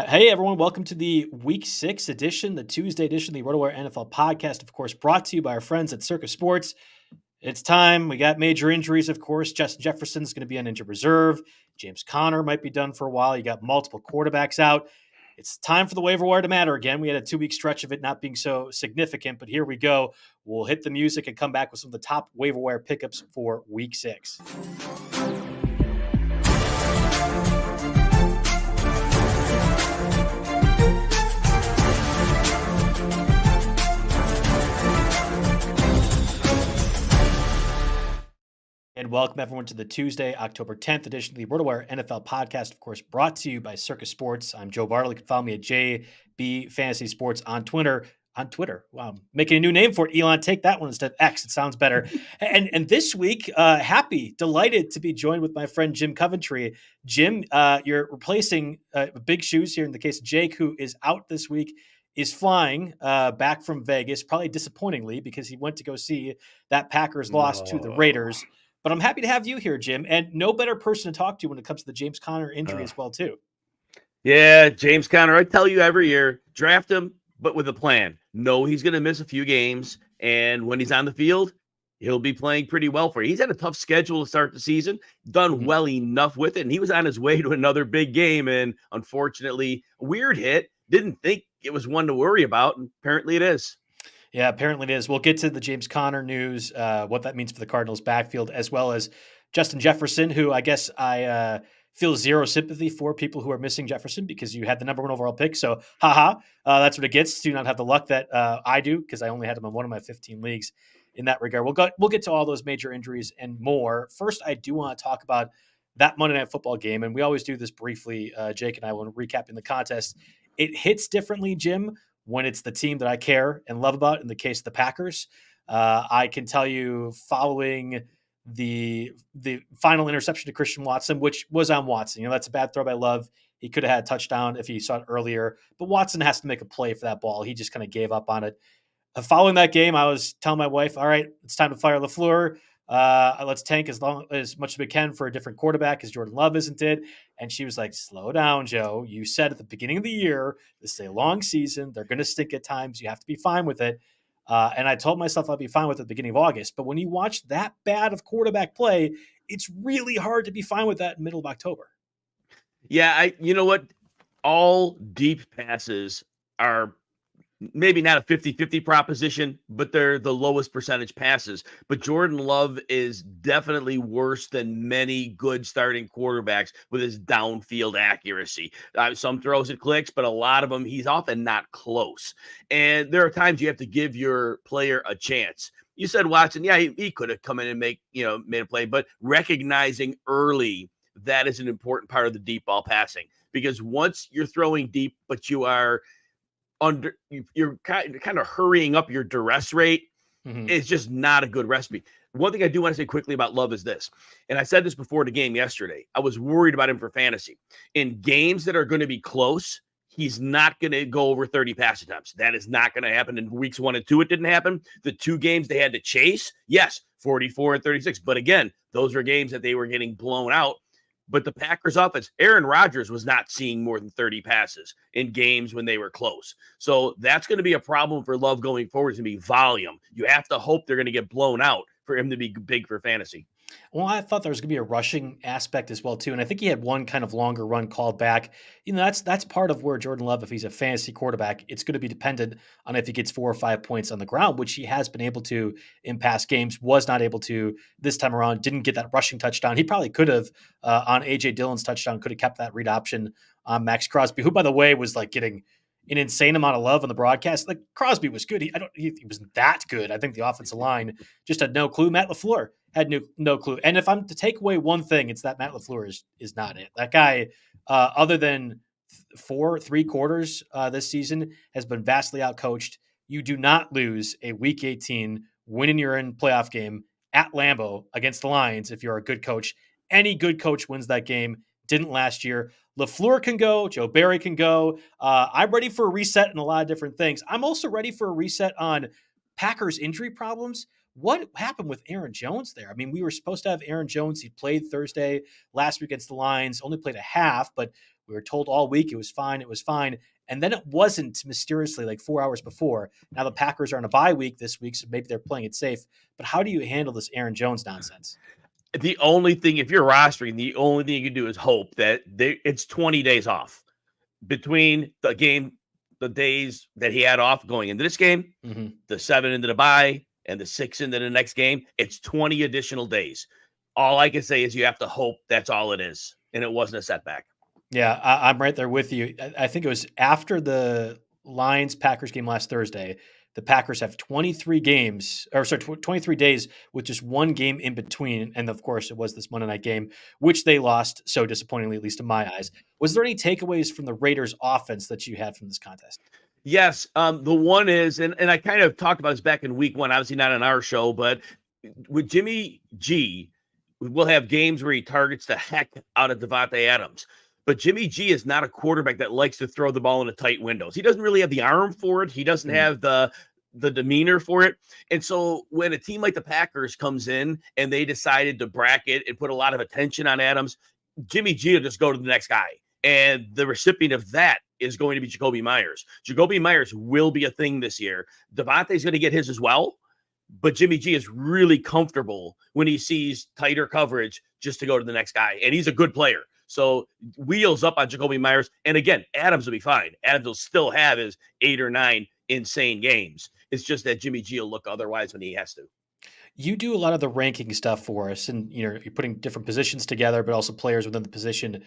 Hey everyone, welcome to the Week 6 edition, the Tuesday edition of the RotoWire NFL podcast, of course, brought to you by our friends at Circa Sports. It's time. We got major injuries, of course. Justin Jefferson's going to be on injured reserve. James Conner might be done for a while. You got multiple quarterbacks out. It's time for the waiver wire to matter again. We had a 2-week stretch of it not being so significant, but here we go. We'll hit the music and come back with some of the top waiver wire pickups for Week 6. And welcome everyone to the Tuesday, October 10th edition of the RotoWire NFL podcast, of course, brought to you by Circa Sports. I'm Joe Bartel. You can follow me at JB Fantasy Sports on Twitter. Wow, making a new name for it. Elon, take that one instead of X. It sounds better. And this week, delighted to be joined with my friend Jim Coventry. Jim, you're replacing big shoes here in the case of Jake, who is out this week, is flying back from Vegas, probably disappointingly because he went to go see that Packers loss to the Raiders. But I'm happy to have you here, Jim, and no better person to talk to when it comes to the James Conner injury as well, too. Yeah, James Conner, I tell you every year, draft him, but with a plan. No, he's going to miss a few games, and when he's on the field, he'll be playing pretty well for you. He's had a tough schedule to start the season, done well enough with it, and he was on his way to another big game, and unfortunately, a weird hit. Didn't think it was one to worry about, and apparently it is. Yeah, apparently it is. We'll get to the James Conner news, what that means for the Cardinals backfield, as well as Justin Jefferson, who I guess I feel zero sympathy for people who are missing Jefferson because you had the number 1 overall pick. So, that's what it gets. Do not have the luck that I do because I only had him in one of my 15 leagues in that regard. We'll get to all those major injuries and more. First, I do want to talk about that Monday Night Football game, and we always do this briefly. Jake and I will recap in the contest. It hits differently, Jim, when it's the team that I care and love about, in the case of the Packers. I can tell you, following the final interception to Christian Watson, which was on Watson. That's a bad throw by Love. He could have had a touchdown if he saw it earlier, but Watson has to make a play for that ball. He just kind of gave up on it. Following that game, I was telling my wife, all right, it's time to fire LaFleur. Let's tank as much as we can for a different quarterback because Jordan Love isn't it. And she was like, slow down, Joe. You said at the beginning of the year, this is a long season. They're going to stink at times. You have to be fine with it. And I told myself I'd be fine with it at the beginning of August. But when you watch that bad of quarterback play, it's really hard to be fine with that in the middle of October. Yeah, you know what? All deep passes are maybe not a 50-50 proposition, but they're the lowest percentage passes. But Jordan Love is definitely worse than many good starting quarterbacks with his downfield accuracy. Some throws it clicks, but a lot of them, he's often not close. And there are times you have to give your player a chance. You said Watson, yeah, he could have come in and made a play, but recognizing early that is an important part of the deep ball passing, because once you're throwing deep, but you're kind of hurrying up your duress rate, it's just not a good recipe. One thing I do want to say quickly about Love is this, and I said this before the game yesterday, I was worried about him for fantasy. In games that are going to be close, he's not going to go over 30 pass attempts. That is not going to happen. In weeks 1 and 2, it didn't happen. The 2 games they had to chase, yes, 44 and 36. But again, those are games that they were getting blown out. But the Packers offense, Aaron Rodgers was not seeing more than 30 passes in games when they were close. So that's going to be a problem for Love going forward. It's going to be volume. You have to hope they're going to get blown out for him to be big for fantasy. Well, I thought there was going to be a rushing aspect as well, too. And I think he had one kind of longer run called back. That's part of where Jordan Love, if he's a fantasy quarterback, it's going to be dependent on if he gets 4 or 5 points on the ground, which he has been able to in past games, was not able to this time around, didn't get that rushing touchdown. He probably could have on A.J. Dillon's touchdown, could have kept that read option on Max Crosby, who, by the way, was like getting an insane amount of love on the broadcast. Like, Crosby was good. He wasn't that good. I think the offensive line just had no clue. Matt LaFleur had no clue. And if I'm to take away one thing, it's that Matt LaFleur is not it. That guy, other than 3 quarters this season, has been vastly outcoached. You do not lose a Week 18 winning your in playoff game at Lambeau against the Lions if you're a good coach. Any good coach wins that game. Didn't last year. LaFleur can go. Joe Barry can go. I'm ready for a reset in a lot of different things. I'm also ready for a reset on Packers injury problems. What happened with Aaron Jones there? I mean, we were supposed to have Aaron Jones. He played Thursday last week against the Lions, only played a half, but We were told all week it was fine. It was fine. And then it wasn't mysteriously like 4 hours before. Now the Packers are on a bye week this week, so maybe they're playing it safe. But how do you handle this Aaron Jones nonsense? The only thing, if you're rostering, the only thing you can do is hope that it's 20 days off between the days that he had off going into this game, the 7 into the bye, and the 6 into the next game. It's 20 additional days. All I can say is you have to hope that's all it is, and it wasn't a setback. Yeah, I'm right there with you. I think it was after the Lions-Packers game last Thursday. The Packers have 23 days with just one game in between. And of course, it was this Monday night game, which they lost so disappointingly, at least in my eyes. Was there any takeaways from the Raiders offense that you had from this contest? Yes. The one is, and I kind of talked about this back in week 1, obviously not on our show, but with Jimmy G, we'll have games where he targets the heck out of Davante Adams. But Jimmy G is not a quarterback that likes to throw the ball into tight windows. He doesn't really have the arm for it. He doesn't have the demeanor for it. And so when a team like the Packers comes in and they decided to bracket and put a lot of attention on Adams, Jimmy G will just go to the next guy. And the recipient of that is going to be Jakobi Meyers. Jakobi Meyers will be a thing this year. Davante's going to get his as well. But Jimmy G is really comfortable when he sees tighter coverage just to go to the next guy. And he's a good player. So wheels up on Jakobi Meyers. And again, Adams will be fine. Adams will still have his 8 or 9 insane games. It's just that Jimmy G will look otherwise when he has to. You do a lot of the ranking stuff for us, and you're putting different positions together, but also players within the position.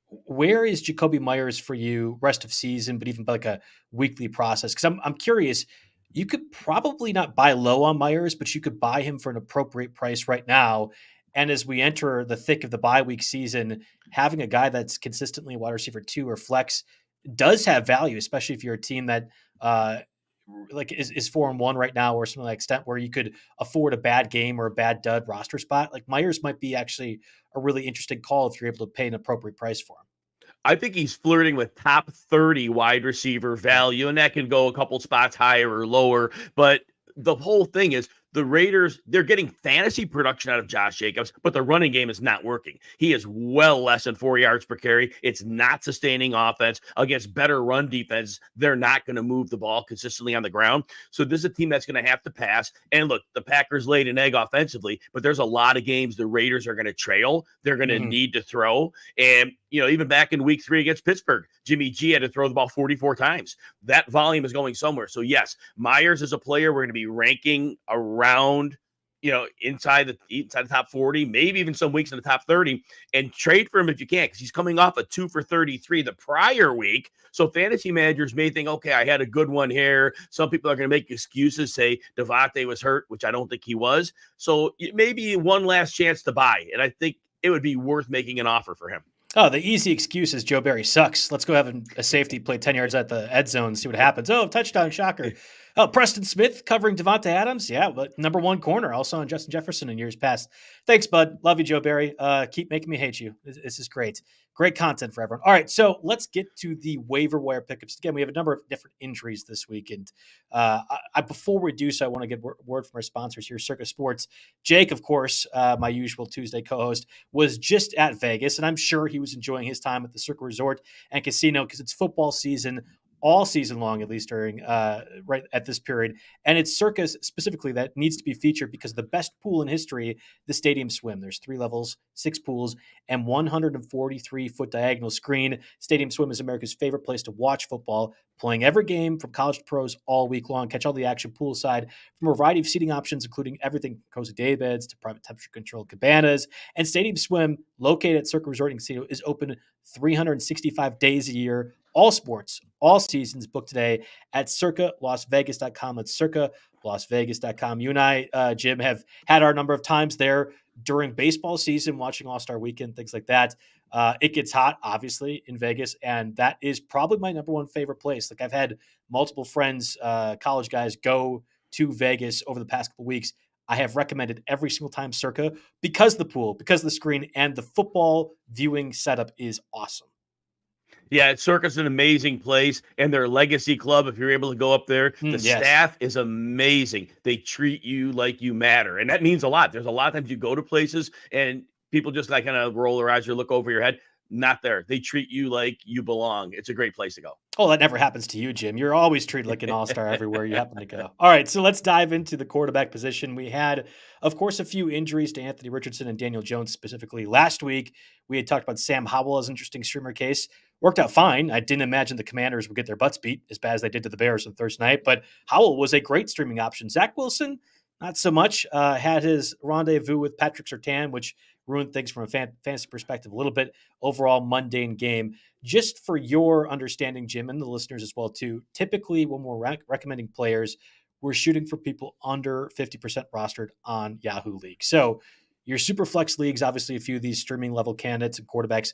Where is Jakobi Meyers for you rest of season, but even like a weekly process? Because I'm curious. You could probably not buy low on Meyers, but you could buy him for an appropriate price right now. And as we enter the thick of the bye week season, having a guy that's consistently wide receiver 2 or flex does have value, especially if you're a team that is 4-1 right now, or something like extent where you could afford a bad game or a bad dud roster spot. Like Meyers might be actually a really interesting call if you're able to pay an appropriate price for him. I think he's flirting with top 30 wide receiver value, and that can go a couple spots higher or lower. But the whole thing is the Raiders, they're getting fantasy production out of Josh Jacobs, but the running game is not working. He is well less than 4 yards per carry. It's not sustaining offense against better run defense. They're not going to move the ball consistently on the ground. So this is a team that's going to have to pass. And look, the Packers laid an egg offensively, but there's a lot of games the Raiders are going to trail. They're going to need to throw. And, even back in week 3 against Pittsburgh, Jimmy G had to throw the ball 44 times. That volume is going somewhere. So yes, Meyers is a player we're going to be ranking around, inside the top 40, maybe even some weeks in the top 30, and trade for him if you can, because he's coming off a 2 for 33 the prior week. So fantasy managers may think, okay, I had a good one here. Some people are going to make excuses, say Davante was hurt, which I don't think he was. So maybe one last chance to buy. And I think it would be worth making an offer for him. Oh, the easy excuse is Joe Barry sucks. Let's go have a safety play 10 yards at the end zone and see what happens. Oh, touchdown, shocker. Oh, Preston Smith covering Davante Adams. Yeah, but number 1 corner, also on Justin Jefferson in years past. Thanks, bud. Love you, Joe Barry. Keep making me hate you. This is great. Great content for everyone. All right, so let's get to the waiver wire pickups. Again, we have a number of different injuries this week. And before we do so, I want to get word from our sponsors here, Circa Sports. Jake, of course, my usual Tuesday co-host, was just at Vegas, and I'm sure he was enjoying his time at the Circa Resort and Casino because it's football season all season long, at least during right at this period. And it's Circa specifically that needs to be featured because the best pool in history, the Stadium Swim. There's 3 levels, 6 pools, and 143-foot diagonal screen. Stadium Swim is America's favorite place to watch football, playing every game from college to pros all week long. Catch all the action poolside from a variety of seating options, including everything from cozy day beds to private temperature-controlled cabanas. And Stadium Swim, located at Circa Resort and Casino, is open 365 days a year. All sports, all seasons. Book today at circalasvegas.com. That's circalasvegas.com. You and I, Jim, have had our number of times there during baseball season, watching All-Star Weekend, things like that. It gets hot, obviously, in Vegas, and that is probably my number 1 favorite place. Like I've had multiple friends, college guys, go to Vegas over the past couple weeks. I have recommended every single time Circa because the pool, because the screen, and the football viewing setup is awesome. Yeah, Circa's an amazing place, and their legacy club, if you're able to go up there, the staff is amazing. They treat you like you matter, and that means a lot. There's a lot of times you go to places, and people just kind of roll their eyes or look over your head. not there. They treat you like you belong. It's a great place to go. Oh, that never happens to you, Jim. You're always treated like an all-star everywhere you happen to go. All right, so let's dive into the quarterback position. We had, of course, a few injuries to Anthony Richardson and Daniel Jones specifically. Last week, we had talked about Sam Howell as an interesting streamer case. Worked out fine. I didn't imagine the Commanders would get their butts beat as bad as they did to the Bears on Thursday night, but Howell was a great streaming option. Zach Wilson, not so much. Had his rendezvous with Patrick Surtain, which ruined things from a fantasy perspective a little bit. Overall, mundane game. Just for your understanding, Jim, and the listeners as well, too, typically when we're recommending players, we're shooting for people under 50% rostered on Yahoo League. So your Superflex leagues, obviously a few of these streaming level candidates and quarterbacks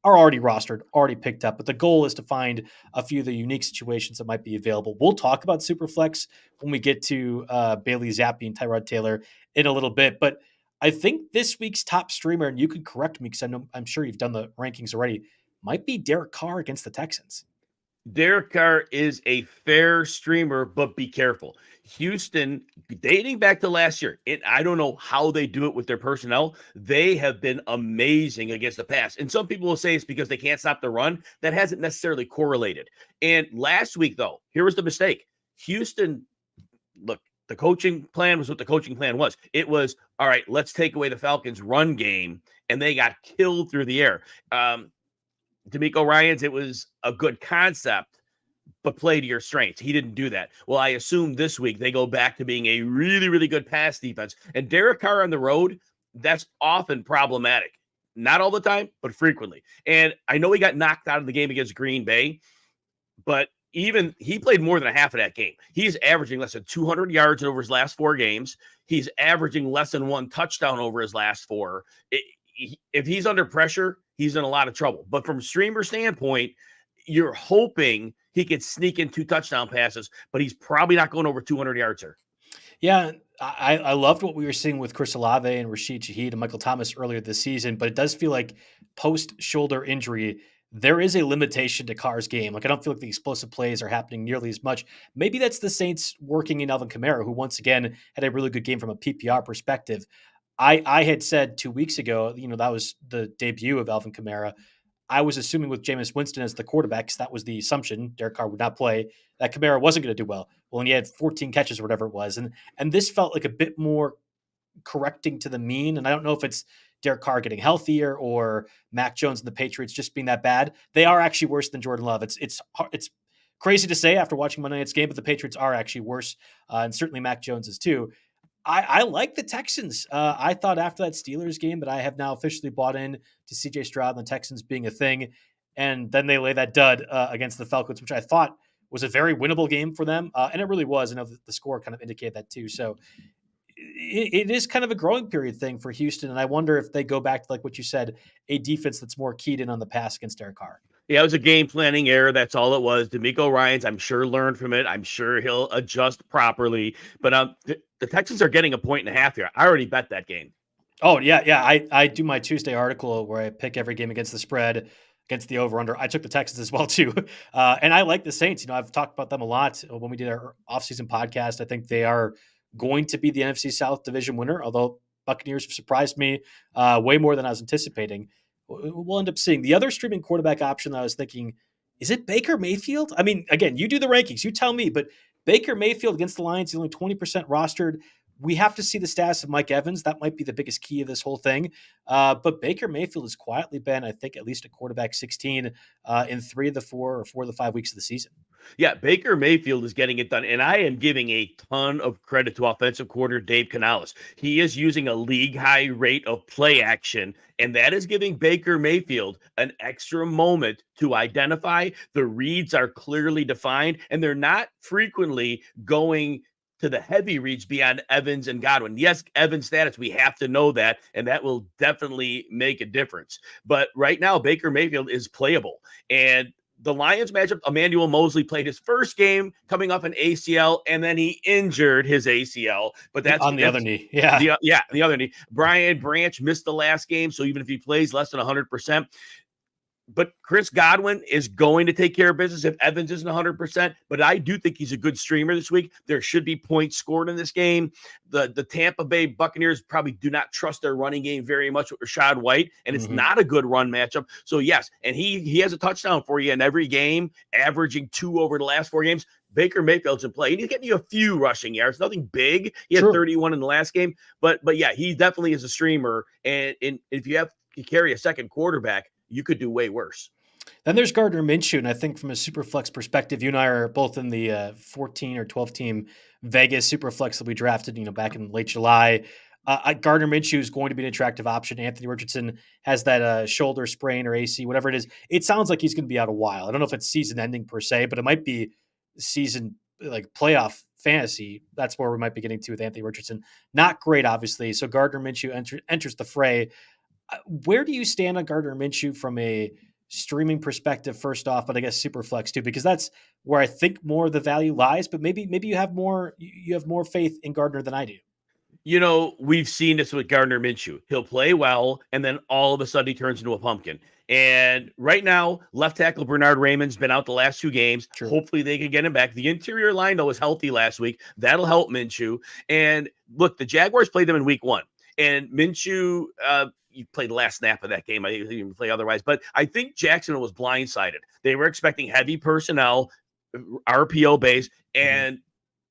are already rostered, already picked up. But the goal is to find a few of the unique situations that might be available. We'll talk about Superflex when we get to Bailey Zappi and Tyrod Taylor in a little bit. But I think this week's top streamer, and you can correct me because I'm sure you've done the rankings already, might be Derek Carr against the Texans. Derek Carr is a fair streamer, but be careful. Houston, dating back to last year, I don't know how they do it with their personnel. They have been amazing against the pass. And some people will say it's because they can't stop the run. That hasn't necessarily correlated. And last week, though, here was the mistake. Houston, look, the coaching plan was what the coaching plan was. It was, all right, let's take away the Falcons' run game, and they got killed through the air. D'Amico Ryans, it was a good concept, but play to your strengths. He didn't do that. Well, I assume this week they go back to being a really, really good pass defense. And Derek Carr on the road, that's often problematic. Not all the time, but frequently. And I know he got knocked out of the game against Green Bay, but even he played more than a half of that game. He's averaging less than 200 yards over his last 4 games. He's averaging less than 1 touchdown over his last 4. If he's under pressure, he's in a lot of trouble. But from a streamer standpoint, you're hoping he could sneak in 2 touchdown passes, but he's probably not going over 200 yards here. Yeah, I loved what we were seeing with Chris Olave and Rashid Shaheed and Michael Thomas earlier this season, but it does feel like post-shoulder injury, there is a limitation to Carr's game. Like, I don't feel like the explosive plays are happening nearly as much. Maybe that's the Saints working in Alvin Kamara, who once again had a really good game from a PPR perspective. I had said 2 weeks ago, that was the debut of Alvin Kamara. I was assuming with Jameis Winston as the quarterback, because that was the assumption, Derek Carr would not play, that Kamara wasn't going to do well. Well, and he had 14 catches or whatever it was. And this felt like a bit more correcting to the mean. And I don't know if it's Derek Carr getting healthier or Mac Jones and the Patriots just being that bad. They are actually worse than Jordan Love. It's crazy to say after watching Monday night's game, but the Patriots are actually worse. And certainly Mac Jones is too. I like the Texans. I thought after that Steelers game that I have now officially bought in to CJ Stroud and the Texans being a thing. And then they lay that dud against the Falcons, which I thought was a very winnable game for them. And it really was. I know the score kind of indicated that too. So it is kind of a growing period thing for Houston. And I wonder if they go back to, like what you said, a defense that's more keyed in on the pass against Derek Carr. Yeah, it was a game planning error. That's all it was. D'Amico Ryans, I'm sure, learned from it. I'm sure he'll adjust properly. But the Texans are getting 1.5 here. I already bet that game. Oh, yeah. I do my Tuesday article where I pick every game against the spread, against the over-under. I took the Texans as well, too. And I like the Saints. I've talked about them a lot when we did our offseason podcast. I think they are going to be the NFC South division winner, although Buccaneers have surprised me way more than I was anticipating. We'll end up seeing. The other streaming quarterback option that I was thinking, is it Baker Mayfield? I mean, again, you do the rankings, you tell me, but Baker Mayfield against the Lions, he's only 20% rostered. We have to see the status of Mike Evans. That might be the biggest key of this whole thing. But Baker Mayfield has quietly been, I think, at least a quarterback 16 in 3 of the 4 or 4 of the 5 weeks of the season. Yeah, Baker Mayfield is getting it done, and I am giving a ton of credit to offensive coordinator Dave Canales. He is using a league-high rate of play action, and that is giving Baker Mayfield an extra moment to identify. The reads are clearly defined, and they're not frequently going to the heavy reads beyond Evans and Godwin. Yes, Evans' status, we have to know that, and that will definitely make a difference. But right now, Baker Mayfield is playable, and the Lions matchup, Emmanuel Mosley played his first game coming off an ACL, and then he injured his ACL. But that's on the other knee. Yeah. The other knee. Brian Branch missed the last game, so even if he plays less than 100%, But Chris Godwin is going to take care of business if Evans isn't 100%. But I do think he's a good streamer this week. There should be points scored in this game. The Tampa Bay Buccaneers probably do not trust their running game very much with Rachaad White, and it's not a good run matchup. So, yes, and he has a touchdown for you in every game, averaging 2 over the last 4 games. Baker Mayfield's in play. He's getting you a few rushing yards, nothing big. He had 31 in the last game. But yeah, he definitely is a streamer. And if you carry a second quarterback, you could do way worse. Then there's Gardner Minshew, and I think from a Superflex perspective, you and I are both in the 14 or 12 team Vegas Superflex that we drafted, back in late July. Gardner Minshew is going to be an attractive option. Anthony Richardson has that shoulder sprain or AC, whatever it is. It sounds like he's going to be out a while. I don't know if it's season ending per se, but it might be season like playoff fantasy. That's where we might be getting to with Anthony Richardson. Not great, obviously. So Gardner Minshew enters the fray. Where do you stand on Gardner Minshew from a streaming perspective, first off, but I guess Superflex too, because that's where I think more of the value lies, but maybe you have more faith in Gardner than I do. We've seen this with Gardner Minshew. He'll play well, and then all of a sudden he turns into a pumpkin. And right now, left tackle Bernard Raymond's been out the last 2 games. True. Hopefully they can get him back. The interior line, though, was healthy last week. That'll help Minshew. And look, the Jaguars played them in week 1. And Minshew, you played the last snap of that game. I didn't even play otherwise. But I think Jacksonville was blindsided. They were expecting heavy personnel, RPO base, and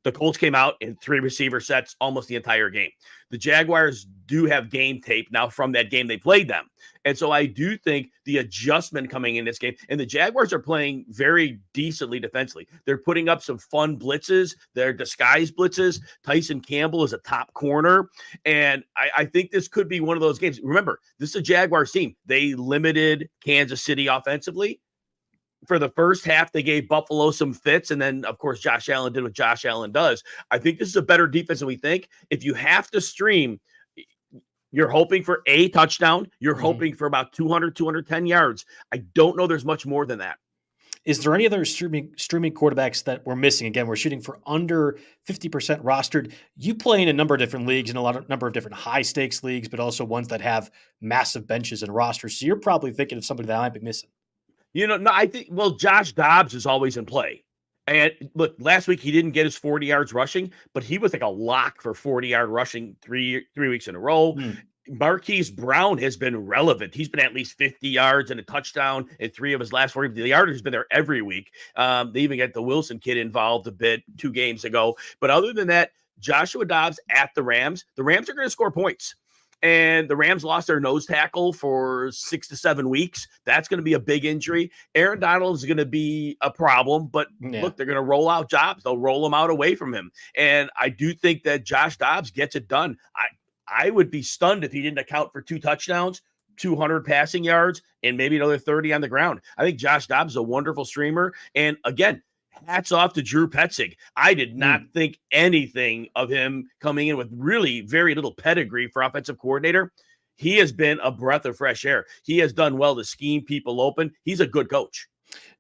the Colts came out in 3 receiver sets almost the entire game. The Jaguars do have game tape now from that game they played them. And so I do think the adjustment coming in this game, and the Jaguars are playing very decently defensively. They're putting up some fun blitzes. They're disguised blitzes. Tyson Campbell is a top corner. And I think this could be one of those games. Remember, this is a Jaguars team. They limited Kansas City offensively. For the first half, they gave Buffalo some fits. And then, of course, Josh Allen did what Josh Allen does. I think this is a better defense than we think. If you have to stream, you're hoping for a touchdown. You're hoping for about 200, 210 yards. I don't know there's much more than that. Is there any other streaming quarterbacks that we're missing? Again, we're shooting for under 50% rostered. You play in a number of different leagues and number of different high-stakes leagues, but also ones that have massive benches and rosters. So you're probably thinking of somebody that I might be missing. No, I think, Josh Dobbs is always in play. And look, last week he didn't get his 40 yards rushing, but he was like a lock for 40-yard rushing three weeks in a row. Marquise Brown has been relevant. He's been at least 50 yards and a touchdown in 3 of his last 4. The yardage has been there every week. They even got the Wilson kid involved a bit 2 games ago. But other than that, Joshua Dobbs at the Rams are going to score points. And the Rams lost their nose tackle for 6 to 7 weeks. That's going to be a big injury. Aaron Donald is going to be a problem, but look, they're going to roll out Dobbs. They'll roll him out away from him. And I do think that Josh Dobbs gets it done. I would be stunned if he didn't account for 2 touchdowns, 200 passing yards, and maybe another 30 on the ground. I think Josh Dobbs is a wonderful streamer. And again, hats off to Drew Petzing. I did not think anything of him coming in with really very little pedigree for offensive coordinator. He has been a breath of fresh air. He has done well to scheme people open. He's a good coach.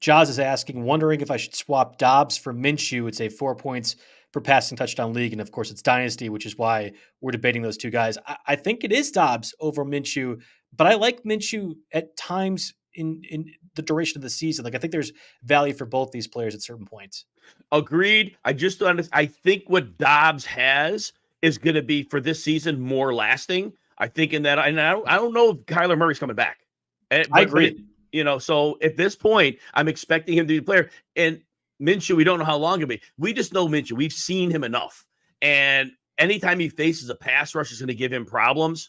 Jaws is asking, wondering if I should swap Dobbs for Minshew. It's a 4 points per passing touchdown league. And of course it's Dynasty, which is why we're debating those 2 guys. I think it is Dobbs over Minshew, but I like Minshew at times in the duration of the season. Like I think there's value for both these players at certain points. Agreed. I think what Dobbs has is going to be for this season more lasting. I think in that, and I don't know if Kyler Murray's coming back. I agree. So at this point, I'm expecting him to be a player. And Minshew, we don't know how long it'll be. We just know Minshew. We've seen him enough. And anytime he faces a pass rush, is going to give him problems.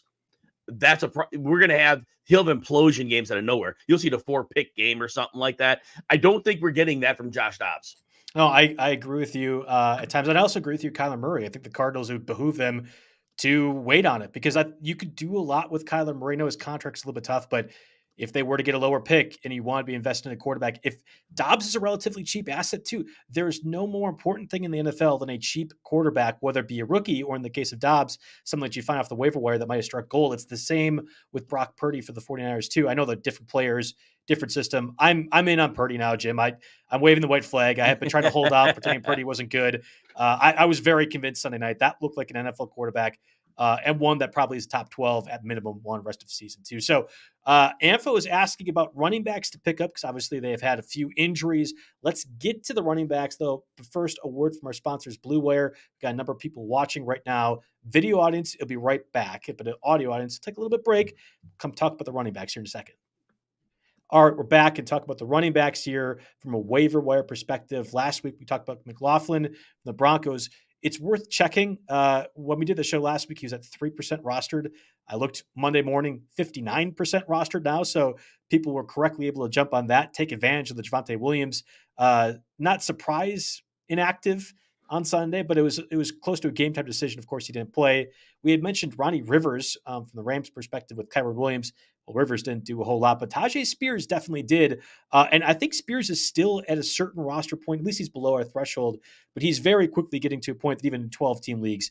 He'll have implosion games out of nowhere. You'll see the 4-pick game or something like that. I don't think we're getting that from Josh Dobbs. No, I agree with you at times. And I also agree with you, Kyler Murray. I think the Cardinals, it would behoove them to wait on it because you could do a lot with Kyler Murray. I know his contract's a little bit tough, but if they were to get a lower pick and you want to be investing in a quarterback, if Dobbs is a relatively cheap asset too, there's no more important thing in the NFL than a cheap quarterback, whether it be a rookie or in the case of Dobbs, something that you find off the waiver wire that might have struck gold. It's the same with Brock Purdy for the 49ers too. I know they're different players, different system. I'm in on Purdy now, Jim. I'm waving the white flag. I have been trying to hold out, pretending Purdy wasn't good. I was very convinced Sunday night. That looked like an NFL quarterback. and one that probably is top 12 at minimum one rest of the season too. So Anfo is asking about running backs to pick up because obviously they have had a few injuries. Let's get to the running backs though. But first, a word from our sponsors, Blue Wire. We've got a number of people watching right now. Video audience, it'll be right back. But an audio audience, take a little bit break. Come talk about the running backs here in a second. All right, we're back and talk about the running backs here from a waiver wire perspective. Last week, we talked about McLaughlin from the Broncos. It's worth checking. When we did the show last week, he was at 3% rostered. I looked Monday morning, 59% rostered now. So people were correctly able to jump on that, take advantage of the Javonte Williams. Not surprise inactive on Sunday, but it was close to a game time decision. Of course, he didn't play. We had mentioned Ronnie Rivers from the Rams perspective with Kyron Williams. Well, Rivers didn't do a whole lot, but Tajay Spears definitely did. And I think Spears is still at a certain roster point. At least he's below our threshold, but he's very quickly getting to a point that even in 12-team leagues,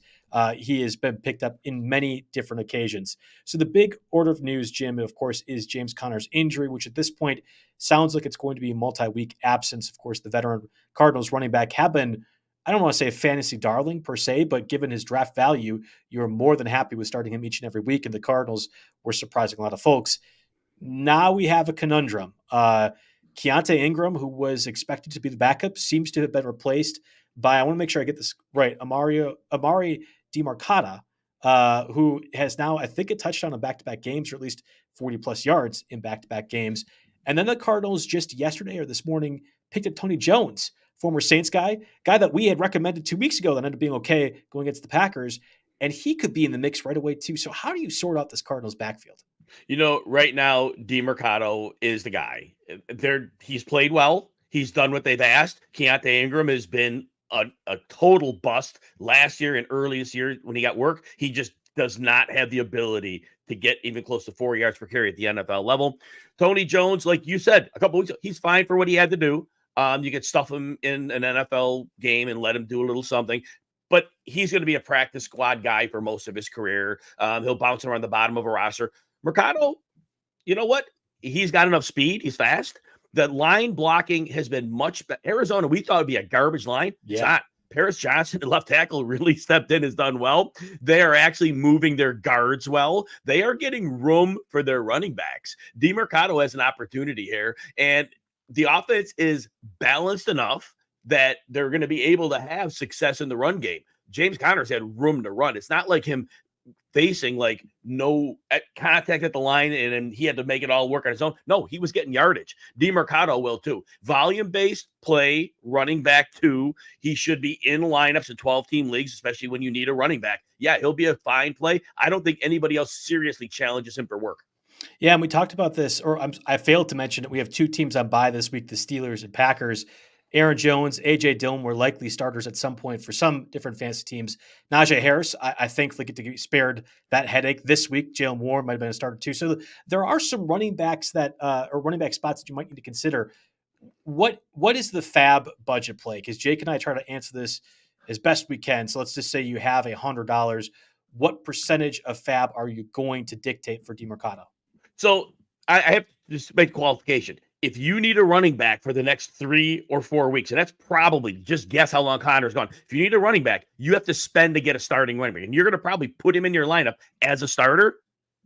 he has been picked up in many different occasions. So the big order of news, Jim, of course, is James Conner's injury, which at this point sounds like it's going to be a multi-week absence. Of course, the veteran Cardinals running back have been, I don't want to say a fantasy darling per se, but given his draft value, you're more than happy with starting him each and every week. And the Cardinals were surprising a lot of folks. Now we have a conundrum. Keontae Ingram, who was expected to be the backup, seems to have been replaced by, I want to make sure I get this right, Emari Dermercado, who has now, I think, a touchdown in back-to-back games, or at least 40-plus yards in back-to-back games. And then the Cardinals just yesterday or this morning picked up Tony Jones, former Saints guy that we had recommended 2 weeks ago that ended up being okay going against the Packers. And he could be in the mix right away too. So how do you sort out this Cardinals backfield? Right now, Dermercado is the guy. He's played well. He's done what they've asked. Keontae Ingram has been a total bust last year and early this year when he got work. He just does not have the ability to get even close to 4 yards per carry at the NFL level. Tony Jones, like you said a couple weeks ago, he's fine for what he had to do. You could stuff him in an NFL game and let him do a little something, but he's going to be a practice squad guy for most of his career. He'll bounce around the bottom of a roster. Mercado, you know what? He's got enough speed. He's fast. The line blocking has been much better. Arizona, we thought it'd be a garbage line. Yeah. It's not. Paris Johnson, the left tackle, really stepped in, has done well. They are actually moving their guards well. They are getting room for their running backs. Dermercado has an opportunity here, and the offense is balanced enough that they're going to be able to have success in the run game. James Conner's had room to run. It's not like him facing like no contact at the line and he had to make it all work on his own. No, he was getting yardage. Dermercado will too. Volume-based play, running back too. He should be in lineups in 12-team leagues, especially when you need a running back. Yeah, he'll be a fine play. I don't think anybody else seriously challenges him for work. Yeah, and we talked about this, or I failed to mention it. We have two teams on bye this week, the Steelers and Packers. Aaron Jones, A.J. Dillon were likely starters at some point for some different fantasy teams. Najee Harris, I thankfully get to get spared that headache this week. Jalen Warren might have been a starter too. So there are some running backs or running back spots that you might need to consider. What is the FAAB budget play? Because Jake and I try to answer this as best we can. So let's just say you have $100. What percentage of FAAB are you going to dictate for Dermercado? So I have to just make qualification. If you need a running back for the next 3 or 4 weeks, and that's probably just guess how long Conner's gone. If you need a running back, you have to spend to get a starting running back, and you're going to probably put him in your lineup as a starter.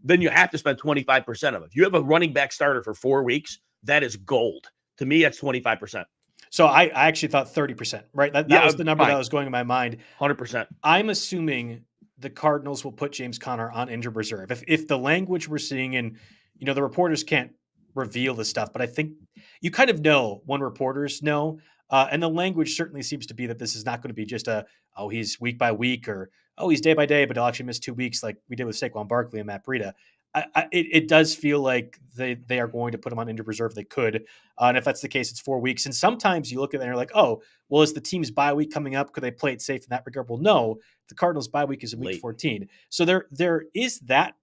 Then you have to spend 25% of it. If you have a running back starter for 4 weeks, that is gold. To me, that's 25%. So I actually thought 30%, right? That was the number that was going in my mind. 100%. I'm assuming the Cardinals will put James Conner on injured reserve. If the language we're seeing, and the reporters can't reveal this stuff, but I think you kind of know when reporters know, and the language certainly seems to be that this is not going to be just he's week by week, or he's day by day, but he'll actually miss 2 weeks like we did with Saquon Barkley and Matt Breida. It does feel like they are going to put him on injured reserve. They could, and if that's the case, it's 4 weeks. And sometimes you look at it and you're like, oh, well, is the team's bye week coming up? Could they play it safe in that regard? Well, no, the Cardinals' bye week is in week 14, so there is that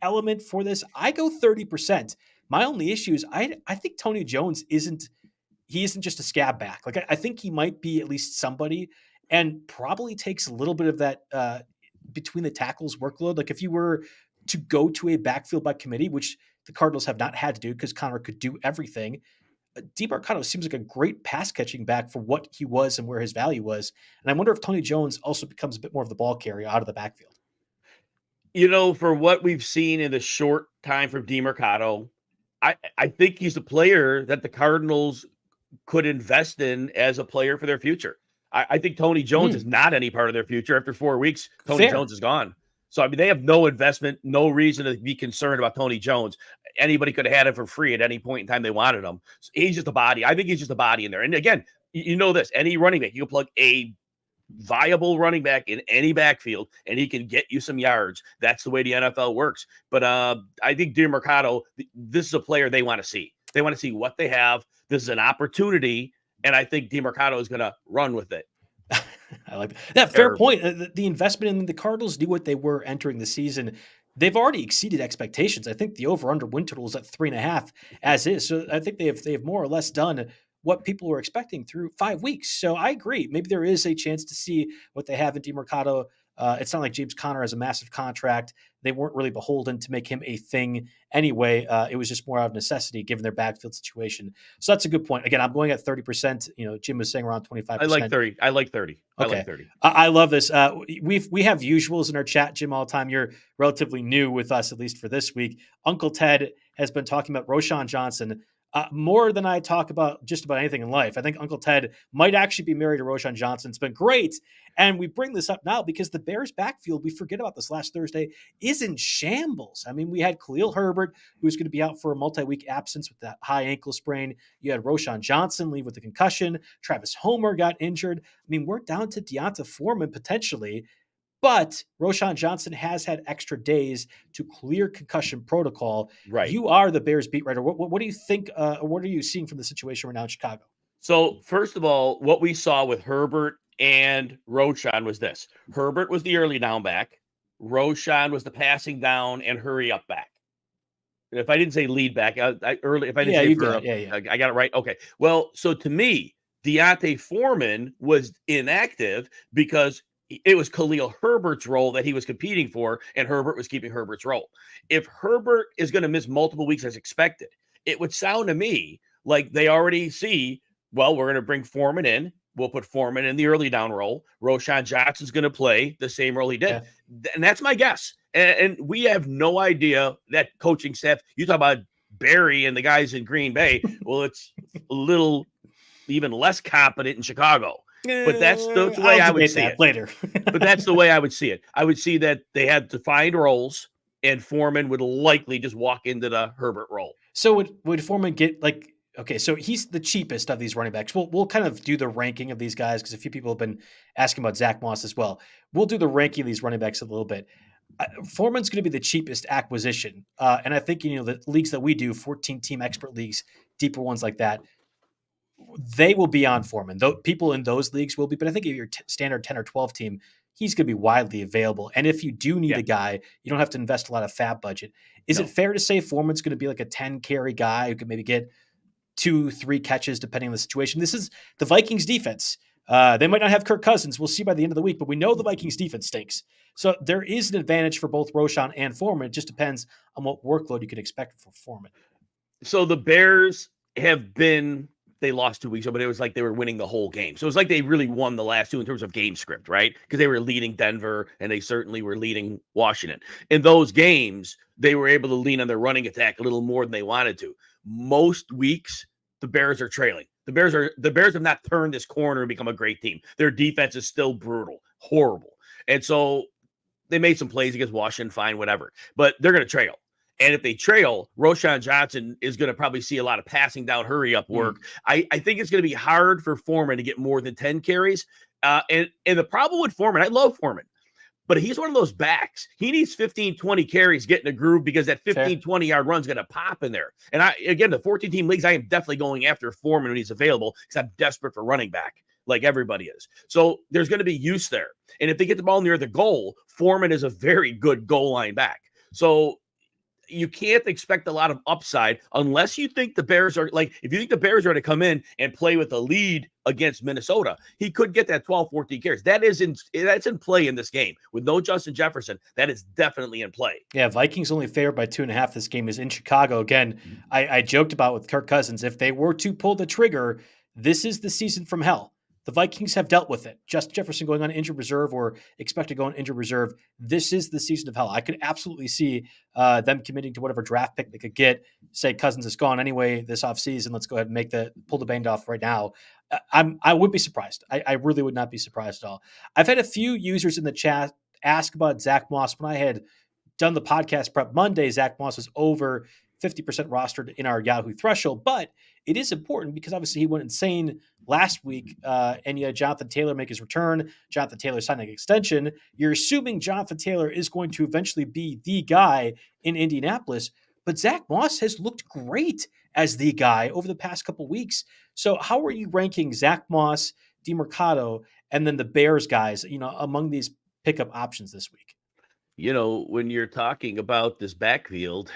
element for this. I go 30%. My only issue is I think Tony Jones isn't just a scab back. Like I think he might be at least somebody, and probably takes a little bit of that between the tackles workload. Like if you were to go to a backfield by committee, which the Cardinals have not had to do because Conner could do everything, Dermercado seems like a great pass catching back for what he was and where his value was. And I wonder if Tony Jones also becomes a bit more of the ball carrier out of the backfield. For what we've seen in the short time from Dermercado, I think he's a player that the Cardinals could invest in as a player for their future. I think Tony Jones is not any part of their future. After 4 weeks, Tony Jones is gone. So, I mean, they have no investment, no reason to be concerned about Tony Jones. Anybody could have had him for free at any point in time they wanted him. So he's just a body. I think he's just a body in there. And again, this, any running back, you can plug a viable running back in any backfield and he can get you some yards. That's the way the NFL works. But I think Dermercado, this is a player they want to see. They want to see what they have. This is an opportunity, and I think Dermercado is going to run with it. I like that. Fair point. The investment in the Cardinals knew what they were entering the season. They've already exceeded expectations. I think the over-under win total is at 3.5 as is. So I think they have more or less done what people were expecting through 5 weeks. So I agree. Maybe there is a chance to see what they have in Dermercado. It's not like James Conner has a massive contract. They weren't really beholden to make him a thing anyway. It was just more out of necessity given their backfield situation. So that's a good point. Again, I'm going at 30%. Jim was saying around 25%. I like 30. I like 30. Okay. I like 30. I love this. We have usuals in our chat, Jim, all the time. You're relatively new with us, at least for this week. Uncle Ted has been talking about Roschon Johnson more than I talk about just about anything in life. I think Uncle Ted might actually be married to Roschon Johnson. It's been great. And we bring this up now because the Bears backfield, we forget about this last Thursday, is in shambles. I mean, we had Khalil Herbert, who's going to be out for a multi-week absence with that high ankle sprain. You had Roschon Johnson leave with a concussion. Travis Homer got injured. I mean, we're down to D'Onta Foreman potentially. But Roschon Johnson has had extra days to clear concussion protocol. Right. You are the Bears beat writer. What do you think? What are you seeing from the situation right now in Chicago? So, first of all, what we saw with Herbert and Roschon was this. Herbert was the early down back. Roschon was the passing down and hurry up back. If I didn't say lead back, I got it right. Okay. Well, so to me, D'Onta Foreman was inactive because it was Khalil Herbert's role that he was competing for, and Herbert was keeping Herbert's role. If Herbert is going to miss multiple weeks as expected, it would sound to me like they already see, well, we're going to bring Foreman in. We'll put Foreman in the early down role. Roschon Johnson's going to play the same role he did. Yeah. And that's my guess. And we have no idea that coaching staff, you talk about Barry and the guys in Green Bay. Well, it's a little even less competent in Chicago. But that's the way I would see it later. But that's the way I would see it. I would see that they had defined roles, and Foreman would likely just walk into the Herbert role. So would Foreman get okay, so he's the cheapest of these running backs. We'll kind of do the ranking of these guys because a few people have been asking about Zach Moss as well. We'll do the ranking of these running backs a little bit. Foreman's going to be the cheapest acquisition. And I think, the leagues that we do, 14-team expert leagues, deeper ones like that, they will be on Foreman. Though people in those leagues will be, but I think if you're standard 10 or 12 team, he's going to be widely available. And if you do need a guy, you don't have to invest a lot of FAAB budget. Is it fair to say Foreman's going to be like a 10 carry guy who could maybe get 2-3 catches depending on the situation? This is the Vikings defense. They might not have Kirk Cousins. We'll see by the end of the week, but we know the Vikings defense stinks. So there is an advantage for both Roschon and Foreman. It just depends on what workload you can expect for Foreman. So the Bears they lost 2 weeks ago, but it was like they were winning the whole game. So it was like they really won the last two in terms of game script, right? Because they were leading Denver and they certainly were leading Washington. In those games, they were able to lean on their running attack a little more than they wanted to. Most weeks, the Bears are trailing. The Bears have not turned this corner and become a great team. Their defense is still brutal, horrible. And so they made some plays against Washington, fine, whatever. But they're going to trail. And if they trail, Roschon Johnson is going to probably see a lot of passing down, hurry up work. I think it's going to be hard for Foreman to get more than 10 carries. And the problem with Foreman, I love Foreman, but he's one of those backs. He needs 15, 20 carries, get in a groove because that 15, 20-yard run's going to pop in there. And again, the 14-team leagues, I am definitely going after Foreman when he's available because I'm desperate for running back like everybody is. So there's going to be use there. And if they get the ball near the goal, Foreman is a very good goal line back. So you can't expect a lot of upside unless you think the Bears are if you think the Bears are going to come in and play with a lead against Minnesota, he could get that 12, 14 carries. That's in play in this game with no Justin Jefferson. That is definitely in play. Yeah. Vikings only favored by 2.5. This game is in Chicago. Again, I joked about with Kirk Cousins. If they were to pull the trigger, this is the season from hell. The Vikings have dealt with it. Justin Jefferson going on injured reserve or expected to go on injured reserve. This is the season of hell. I could absolutely see them committing to whatever draft pick they could get. Say Cousins is gone anyway this offseason. Let's go ahead and pull the band off right now. I would be surprised. I really would not be surprised at all. I've had a few users in the chat ask about Zach Moss. When I had done the podcast prep Monday, Zach Moss was over 50% rostered in our Yahoo threshold, but it is important because obviously he went insane last week, and you had Jonathan Taylor make his return. Jonathan Taylor signed an extension. You're assuming Jonathan Taylor is going to eventually be the guy in Indianapolis, but Zach Moss has looked great as the guy over the past couple weeks. So how are you ranking Zach Moss, Dermercado, and then the Bears guys, among these pickup options this week? When you're talking about this backfield,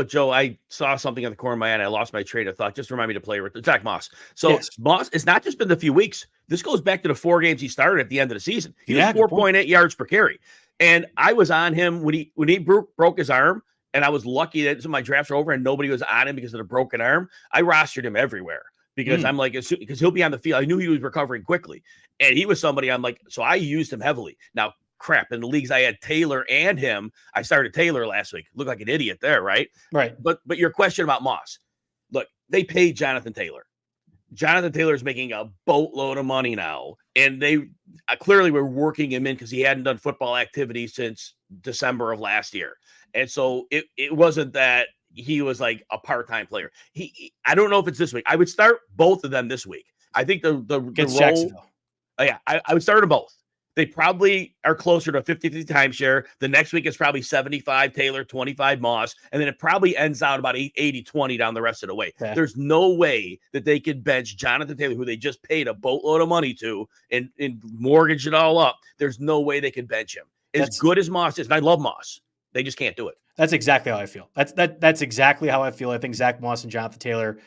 Joe, I saw something on the corner of my eye and I lost my train of thought. Just remind me to play with Zach Moss. So yes. Moss, it's not just been the few weeks. This goes back to the 4 games he started at the end of the season. He was 4.8 yards per carry. And I was on him when he broke his arm, and I was lucky that some of my drafts were over and nobody was on him because of the broken arm. I rostered him everywhere because I'm like, because he'll be on the field. I knew he was recovering quickly. And he was somebody I'm like, so I used him heavily. Now, crap, in the leagues I had Taylor and him. I started Taylor last week. Looked like an idiot there, right? Right. But your question about Moss. Look, they paid Jonathan Taylor. Jonathan Taylor is making a boatload of money now, and they clearly were working him in because he hadn't done football activity since December of last year. And so it wasn't that he was like a part-time player. I don't know if it's this week. I would start both of them this week. I think the role. I would start them both. They probably are closer to 50-50 timeshare. The next week is probably 75 Taylor, 25 Moss, and then it probably ends out about 80-20 down the rest of the way. Yeah. There's no way that they could bench Jonathan Taylor, who they just paid a boatload of money to and mortgage it all up. There's no way they could bench him. As good as Moss is, and I love Moss, they just can't do it. That's exactly how I feel. That's exactly how I feel. I think Zach Moss and Jonathan Taylor,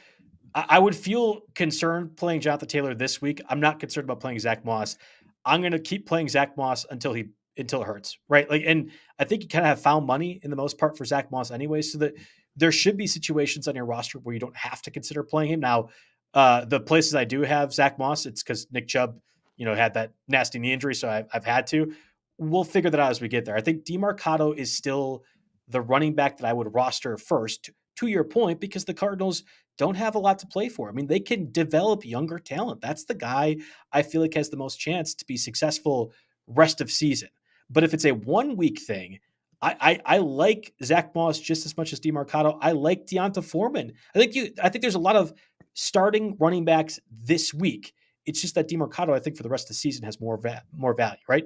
I would feel concerned playing Jonathan Taylor this week. I'm not concerned about playing Zach Moss. I'm going to keep playing Zach Moss until it hurts, right? And I think you kind of have found money in the most part for Zach Moss anyway, so that there should be situations on your roster where you don't have to consider playing him. Now, the places I do have Zach Moss, it's because Nick Chubb, had that nasty knee injury, so I've had to. We'll figure that out as we get there. I think Dermercado is still the running back that I would roster first, to your point, because the Cardinals don't have a lot to play for. I mean, they can develop younger talent. That's the guy I feel like has the most chance to be successful rest of season. But if it's a 1 week thing, I like Zach Moss just as much as Dermercado. I like Deonta Foreman. I think there's a lot of starting running backs this week. It's just that Dermercado, I think, for the rest of the season has more value, right?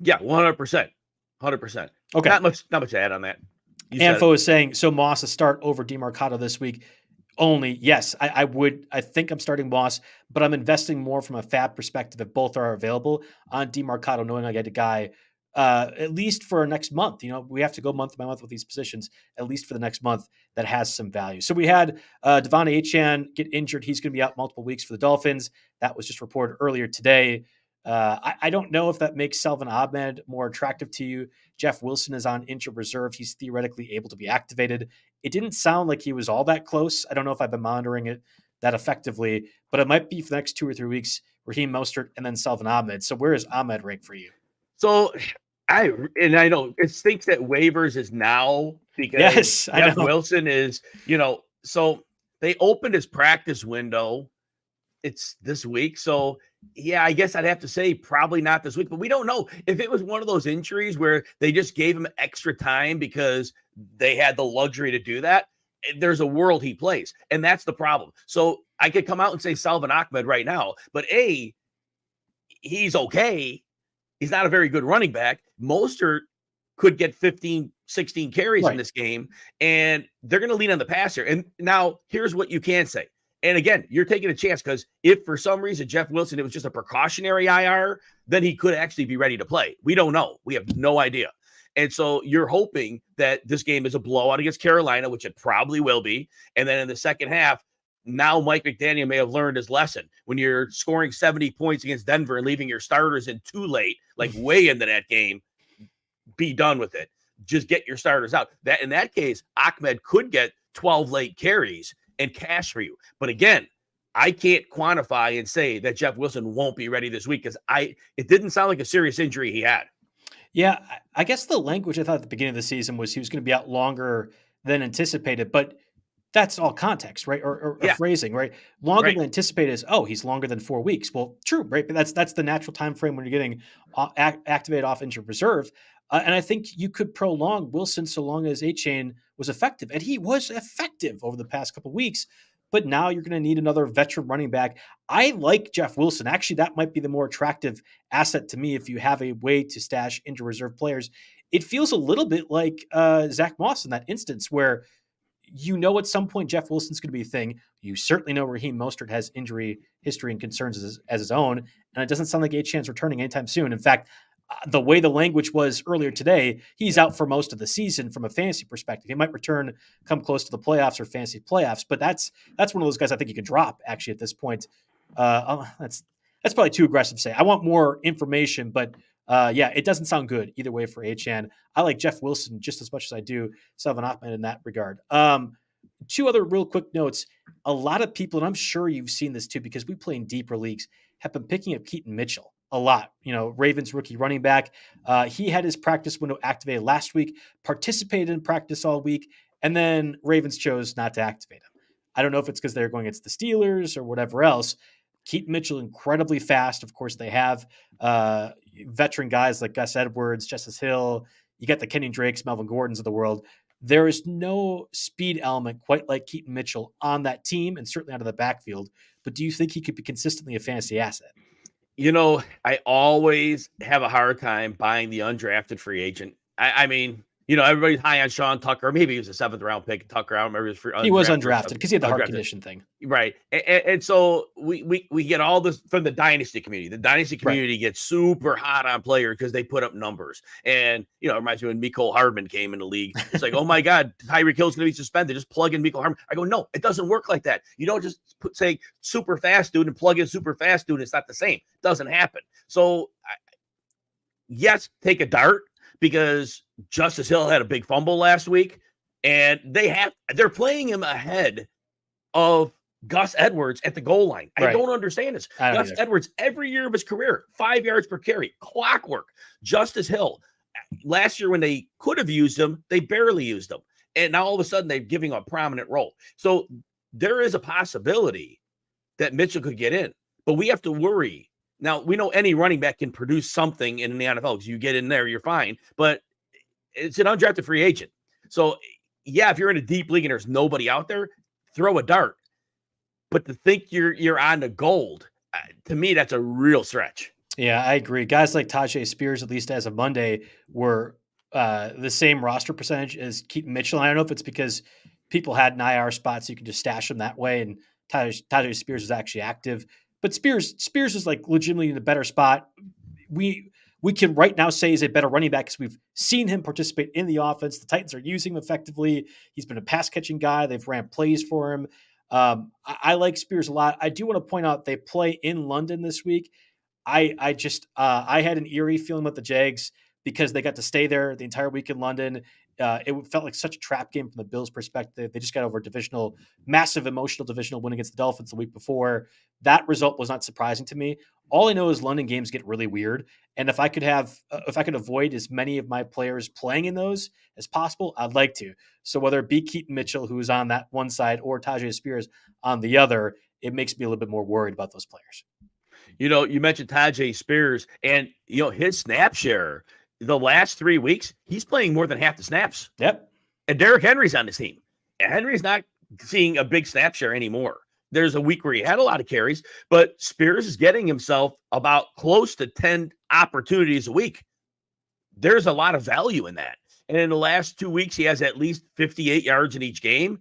Yeah, 100%. 100%. Okay. Not much to add on that. Anfo is saying, so Moss a start over Dermercado this week only. Yes, I think I'm starting Moss, but I'm investing more from a FAAB perspective if both are available on Dermercado, knowing I get a guy at least for next month. We have to go month by month with these positions, at least for the next month, that has some value. So we had Devon Achane get injured. He's going to be out multiple weeks for the Dolphins. That was just reported earlier today. I don't know if that makes Salvon Ahmed more attractive to you. Jeff Wilson is on injured reserve. He's theoretically able to be activated. It didn't sound like he was all that close. I don't know if I've been monitoring it that effectively, but it might be for the next 2 or 3 weeks, Raheem Mostert and then Salvon Ahmed. So where is Ahmed rank for you? So I know it stinks that waivers is now because Jeff Wilson is, so they opened his practice window. It's this week. So yeah, I guess I'd have to say probably not this week, but we don't know if it was one of those injuries where they just gave him extra time because they had the luxury to do that. There's a world he plays, and that's the problem. So I could come out and say Salvon Ahmed right now, but he's okay. He's not a very good running back. Mostert could get 15, 16 carries in this game, and they're going to lean on the passer. And now here's what you can say. And again, you're taking a chance because if for some reason Jeff Wilson, it was just a precautionary IR, then he could actually be ready to play. We don't know. We have no idea. And so you're hoping that this game is a blowout against Carolina, which it probably will be. And then in the second half, now Mike McDaniel may have learned his lesson. When you're scoring 70 points against Denver and leaving your starters in too late, like way into that game, be done with it. Just get your starters out. That in that case, Ahmed could get 12 late carries and cash for you. But again, I can't quantify and say that Jeff Wilson won't be ready this week because it didn't sound like a serious injury he had. Yeah, I guess the language I thought at the beginning of the season was he was going to be out longer than anticipated, but that's all context, right? Or Yeah, phrasing, right? Longer right. than anticipated is, oh, he's longer than 4 weeks. Well, true, right? But that's the natural time frame when you're getting activated off injured reserve. And I think you could prolong Wilson so long as A-Chain was effective. And he was effective over the past couple of weeks. But now you're going to need another veteran running back. I like Jeff Wilson. Actually, that might be the more attractive asset to me if you have a way to stash injured reserve players. It feels a little bit like Zach Moss in that instance where you know at some point Jeff Wilson's going to be a thing. You certainly know Raheem Mostert has injury history and concerns as his own, and it doesn't sound like Achane's returning anytime soon. In fact, the way the language was earlier today, he's out for most of the season from a fantasy perspective. He might return come close to the playoffs or fantasy playoffs, but that's one of those guys I think you can drop actually at this point. That's probably too aggressive to say. I want more information, but yeah, it doesn't sound good either way for Achane. I like Jeff Wilson just as much as I do Salvon Ahmed in that regard. Two other real quick notes. A lot of people, and I'm sure you've seen this too, because we play in deeper leagues, have been picking up Keaton Mitchell a lot. You know, Ravens rookie running back. He had his practice window activated last week, participated in practice all week, and then Ravens chose not to activate him. I don't know if it's because they're going against the Steelers or whatever else. Keaton Mitchell, incredibly fast. Of course, they have veteran guys like Gus Edwards, Justice Hill. You got the Kenny Drakes, Melvin Gordons of the world. There is no speed element quite like Keaton Mitchell on that team and certainly out of the backfield. But do you think he could be consistently a fantasy asset? You know, I always have a hard time buying the undrafted free agent. I mean, you know, everybody's high on Sean Tucker. Maybe he was a 7th round pick. Tucker, I don't remember. He was undrafted because he had the heart condition thing. Right. And so we get all this from the dynasty community. The dynasty community gets super hot on players because they put up numbers. And, you know, it reminds me when Mecole Hardman came in the league. It's like, oh my God, Tyreek Hill's going to be suspended. Just plug in Mecole Hardman. I go, no, it doesn't work like that. You don't just say super fast dude and plug in super fast dude. It's not the same. It doesn't happen. So yes, take a dart because Justice Hill had a big fumble last week and they're playing him ahead of Gus Edwards at the goal line. I don't understand this. Gus Edwards, every year of his career, 5 yards per carry, clockwork. Justice Hill, last year when they could have used him, they barely used him. And now all of a sudden they're giving a prominent role. So there is a possibility that Mitchell could get in, but we have to worry. Now, we know any running back can produce something in the NFL because you get in there, you're fine. But it's an undrafted free agent. So, yeah, if you're in a deep league and there's nobody out there, throw a dart. But to think you're on the gold, to me, that's a real stretch. Yeah, I agree. Guys like Tajay Spears, at least as of Monday, were the same roster percentage as Keaton Mitchell. And I don't know if it's because people had an IR spot, so you can just stash them that way. And Tajay Spears is actually active. But Spears is like legitimately in a better spot. We can right now say he's a better running back because we've seen him participate in the offense. The Titans are using him effectively. He's been a pass catching guy. They've ran plays for him. I like Spears a lot. I do want to point out they play in London this week. I had an eerie feeling with the Jags because they got to stay there the entire week in London. It felt like such a trap game from the Bills' perspective. They just got over a massive emotional divisional win against the Dolphins the week before. That result was not surprising to me. All I know is London games get really weird, and if I could avoid as many of my players playing in those as possible, I'd like to. So whether it be Keaton Mitchell, who's on that one side, or Tajay Spears on the other, it makes me a little bit more worried about those players. You know, you mentioned Tajay Spears, and you know his snap share. The last 3 weeks, he's playing more than half the snaps. Yep. And Derrick Henry's on this team. And Henry's not seeing a big snap share anymore. There's a week where he had a lot of carries, but Spears is getting himself about close to 10 opportunities a week. There's a lot of value in that. And in the last 2 weeks, he has at least 58 yards in each game.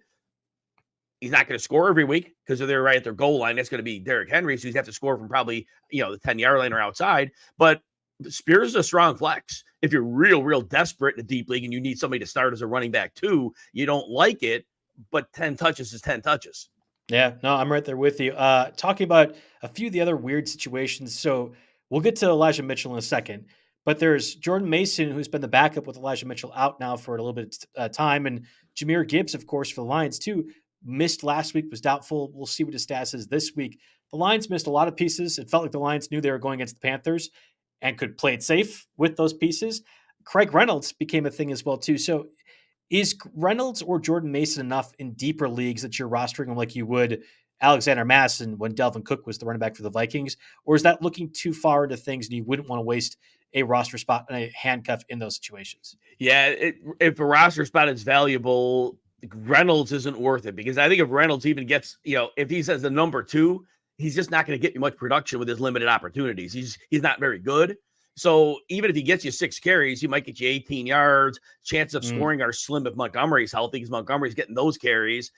He's not going to score every week because they're right at their goal line. That's going to be Derrick Henry. So he's have to score from probably, the 10-yard line or outside. But Spears is a strong flex. If you're real desperate in a deep league and you need somebody to start as a running back too, you don't like it, but 10 touches is 10 touches. Yeah, no, I'm right there with you. Talking about a few of the other weird situations. So we'll get to Elijah Mitchell in a second, but there's Jordan Mason, who's been the backup with Elijah Mitchell out now for a little bit of time, and Jahmyr Gibbs, of course, for the Lions too. missed last week, was doubtful. We'll see what his status is this week. The Lions missed a lot of pieces. It felt like the Lions knew they were going against the Panthers and could play it safe with those pieces. Craig Reynolds became a thing as well, too. So is Reynolds or Jordan Mason enough in deeper leagues that you're rostering them like you would Alexander Madison when Dalvin Cook was the running back for the Vikings? Or is that looking too far into things and you wouldn't want to waste a roster spot and a handcuff in those situations? Yeah, if a roster spot is valuable, Reynolds isn't worth it, because I think if Reynolds even gets, if he says the number 2, he's just not going to get you much production with his limited opportunities. He's not very good. So even if he gets you 6 carries, he might get you 18 yards. Chances of scoring are slim if Montgomery's healthy, because Montgomery's getting those carries.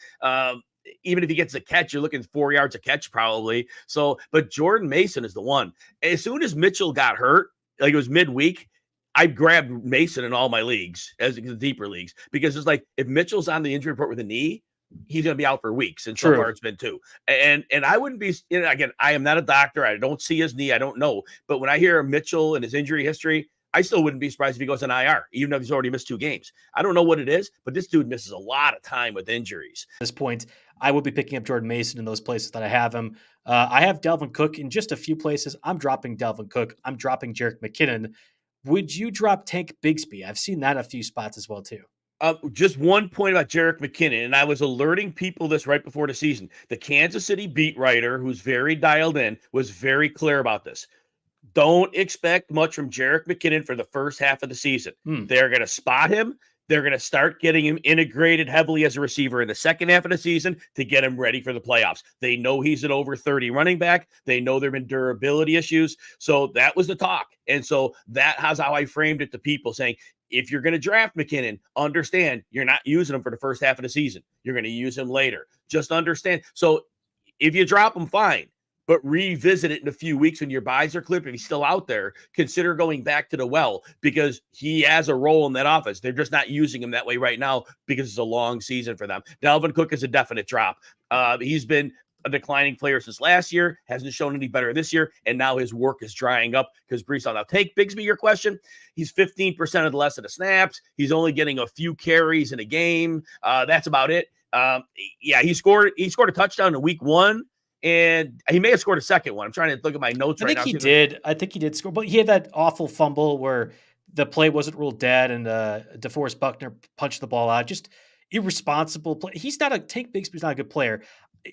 Even if he gets a catch, you're looking 4 yards a catch probably. So, but Jordan Mason is the one. As soon as Mitchell got hurt, like it was midweek, I grabbed Mason in all my leagues, as the deeper leagues, because it's like if Mitchell's on the injury report with a knee, he's going to be out for weeks, and so far it's been 2. And I wouldn't be, again, I am not a doctor. I don't see his knee. I don't know. But when I hear Mitchell and his injury history, I still wouldn't be surprised if he goes on IR, even if he's already missed 2 games. I don't know what it is, but this dude misses a lot of time with injuries. At this point, I would be picking up Jordan Mason in those places that I have him. I have Dalvin Cook in just a few places. I'm dropping Dalvin Cook. I'm dropping Jerick McKinnon. Would you drop Tank Bigsby? I've seen that a few spots as well, too. Just one point about Jerick McKinnon, and I was alerting people this right before the season. The Kansas City beat writer, who's very dialed in, was very clear about this. Don't expect much from Jerick McKinnon for the first half of the season. They're going to spot him. They're going to start getting him integrated heavily as a receiver in the second half of the season to get him ready for the playoffs. They know he's an over 30 running back. They know there have been durability issues. So that was the talk. And so that has how I framed it to people, saying, if you're going to draft McKinnon, understand you're not using him for the first half of the season. You're going to use him later. Just understand. So if you drop him, fine. But revisit it in a few weeks when your buys are clipped. If he's still out there, consider going back to the well, because he has a role in that offense. They're just not using him that way right now because it's a long season for them. Dalvin Cook is a definite drop. He's been a declining player since last year, hasn't shown any better this year, and now his work is drying up because Brees on. Now, take Bigsby, your question. He's 15% of the less of the snaps. He's only getting a few carries in a game. That's about it. He scored a touchdown in week 1. And he may have scored a second one. I'm trying to look at my notes right now. I think he did score, but he had that awful fumble where the play wasn't ruled dead and DeForest Buckner punched the ball out. Just irresponsible play. Tank Bigsby's not a good player.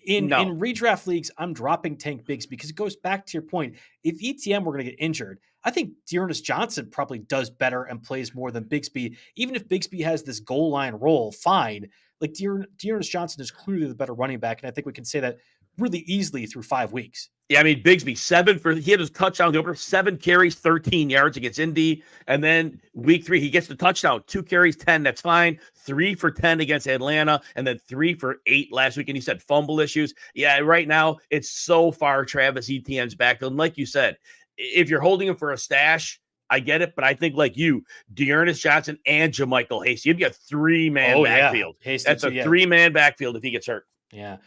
In redraft leagues, I'm dropping Tank Bigsby because it goes back to your point. If ETM were going to get injured, I think Dearness Johnson probably does better and plays more than Bigsby. Even if Bigsby has this goal line role, fine. Like Dearness Johnson is clearly the better running back, and I think we can say that really easily through 5 weeks. Yeah, I mean, Bigsby, he had his touchdown over 7 carries, 13 yards against Indy. And then week 3, he gets the touchdown, 2 carries, 10. That's fine. 3 for 10 against Atlanta, and then 3 for 8 last week. And he said fumble issues. Yeah, right now it's so far Travis Etienne's backfield. And like you said, if you're holding him for a stash, I get it, but I think like you, Dearness Johnson and JaMychal Hasty, you'd get 3-man backfield. Yeah. That's a 3-man backfield if he gets hurt. Yeah.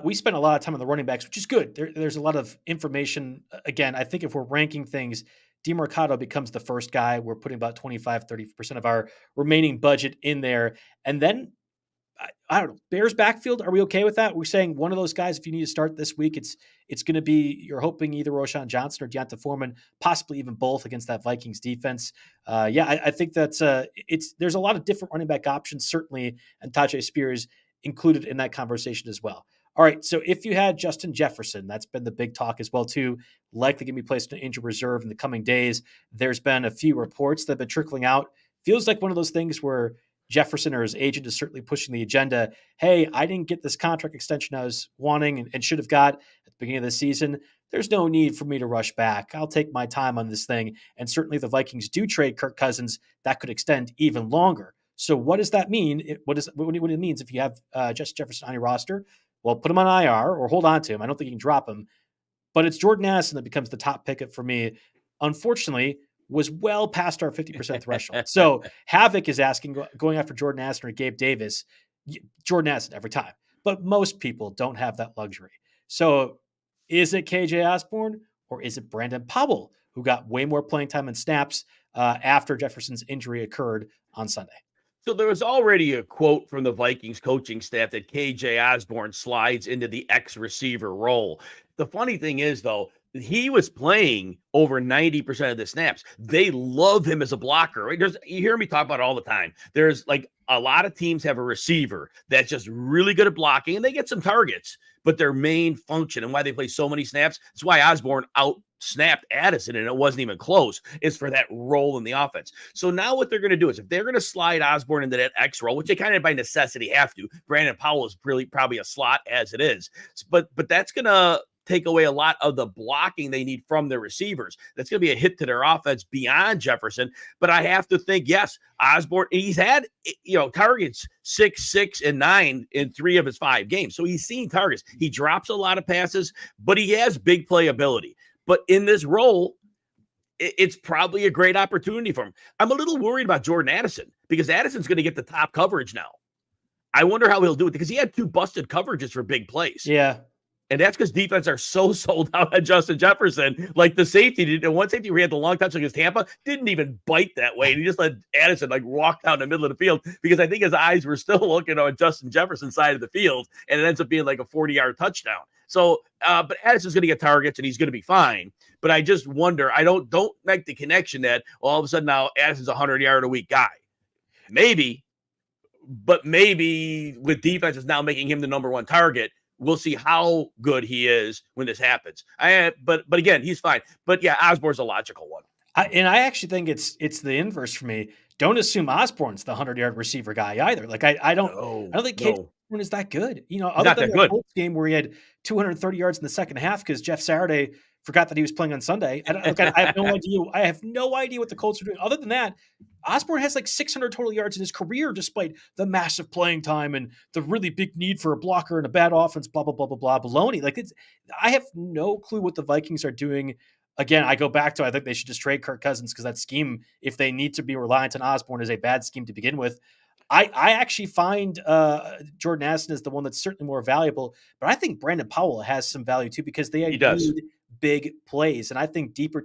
We spent a lot of time on the running backs, which is good. There's a lot of information. Again, I think if we're ranking things, Dermercado becomes the first guy. We're putting about 25-30% of our remaining budget in there. And then, I don't know, Bears backfield, are we okay with that? We're saying one of those guys, if you need to start this week, it's going to be, you're hoping either Roschon Johnson or Deonta Foreman, possibly even both against that Vikings defense. I think that's there's a lot of different running back options, certainly, and Tajay Spears included in that conversation as well. All right, so if you had Justin Jefferson, that's been the big talk as well too, likely going to be placed in injured reserve in the coming days. There's been a few reports that have been trickling out. Feels like one of those things where Jefferson or his agent is certainly pushing the agenda. Hey, I didn't get this contract extension I was wanting and should have got at the beginning of the season. There's no need for me to rush back. I'll take my time on this thing. And certainly the Vikings do trade Kirk Cousins. That could extend even longer. So what does that mean? What it means if you have Justin Jefferson on your roster? Well, put him on IR or hold on to him. I don't think you can drop him. But it's Jordan Addison that becomes the top pick for me. Unfortunately, was well past our 50% threshold. So Havoc is asking, going after Jordan Addison or Gabe Davis, Jordan Addison every time. But most people don't have that luxury. So is it KJ Osborn or is it Brandon Powell, who got way more playing time and snaps after Jefferson's injury occurred on Sunday? So there was already a quote from the Vikings coaching staff that KJ Osborn slides into the X receiver role. The funny thing is, though, he was playing over 90% of the snaps. They love him as a blocker. Right? You hear me talk about it all the time. There's like a lot of teams have a receiver that's just really good at blocking and they get some targets, but their main function and why they play so many snaps, that's why Osborn out snapped Addison and it wasn't even close, is for that role in the offense. So now what they're going to do is if they're going to slide Osborn into that X role, which they kind of by necessity have to, Brandon Powell is really probably a slot as it is, but that's going to take away a lot of the blocking they need from their receivers. That's going to be a hit to their offense beyond Jefferson. But I have to think, yes, Osborn, he's had, targets 6, 6, and 9 in 3 of his 5 games. So he's seen targets. He drops a lot of passes, but he has big playability. But in this role, it's probably a great opportunity for him. I'm a little worried about Jordan Addison because Addison's going to get the top coverage now. I wonder how he'll do it because he had 2 busted coverages for big plays. Yeah. And that's because defense are so sold out on Justin Jefferson. Like the safety did, one safety where he had the long touch against Tampa didn't even bite that way. And he just let Addison walk down the middle of the field because I think his eyes were still looking on Justin Jefferson's side of the field. And it ends up being like a 40-yard touchdown. So, but Addison's going to get targets and he's going to be fine. But I just wonder, I don't make the connection that all of a sudden now Addison's a 100-yard-a-week guy. Maybe, but maybe with defenses now making him the number 1 target, we'll see how good he is when this happens. But again, he's fine. But yeah, Osborn's a logical one. I actually think it's the inverse for me. Don't assume Osborn's the 100-yard receiver guy either. Like I don't think Osborn is that good. Other than the Colts game where he had 230 yards in the second half because Jeff Saturday forgot that he was playing on Sunday. I have no idea. I have no idea what the Colts are doing. Other than that, Osborn has like 600 total yards in his career, despite the massive playing time and the really big need for a blocker and a bad offense, blah, blah, blah, blah, blah, baloney. Like I have no clue what the Vikings are doing. Again, I go back to, I think they should just trade Kirk Cousins because that scheme, if they need to be reliant on Osborn, is a bad scheme to begin with. I actually find Jordan Addison is the one that's certainly more valuable, but I think Brandon Powell has some value too because they need big plays. And I think deeper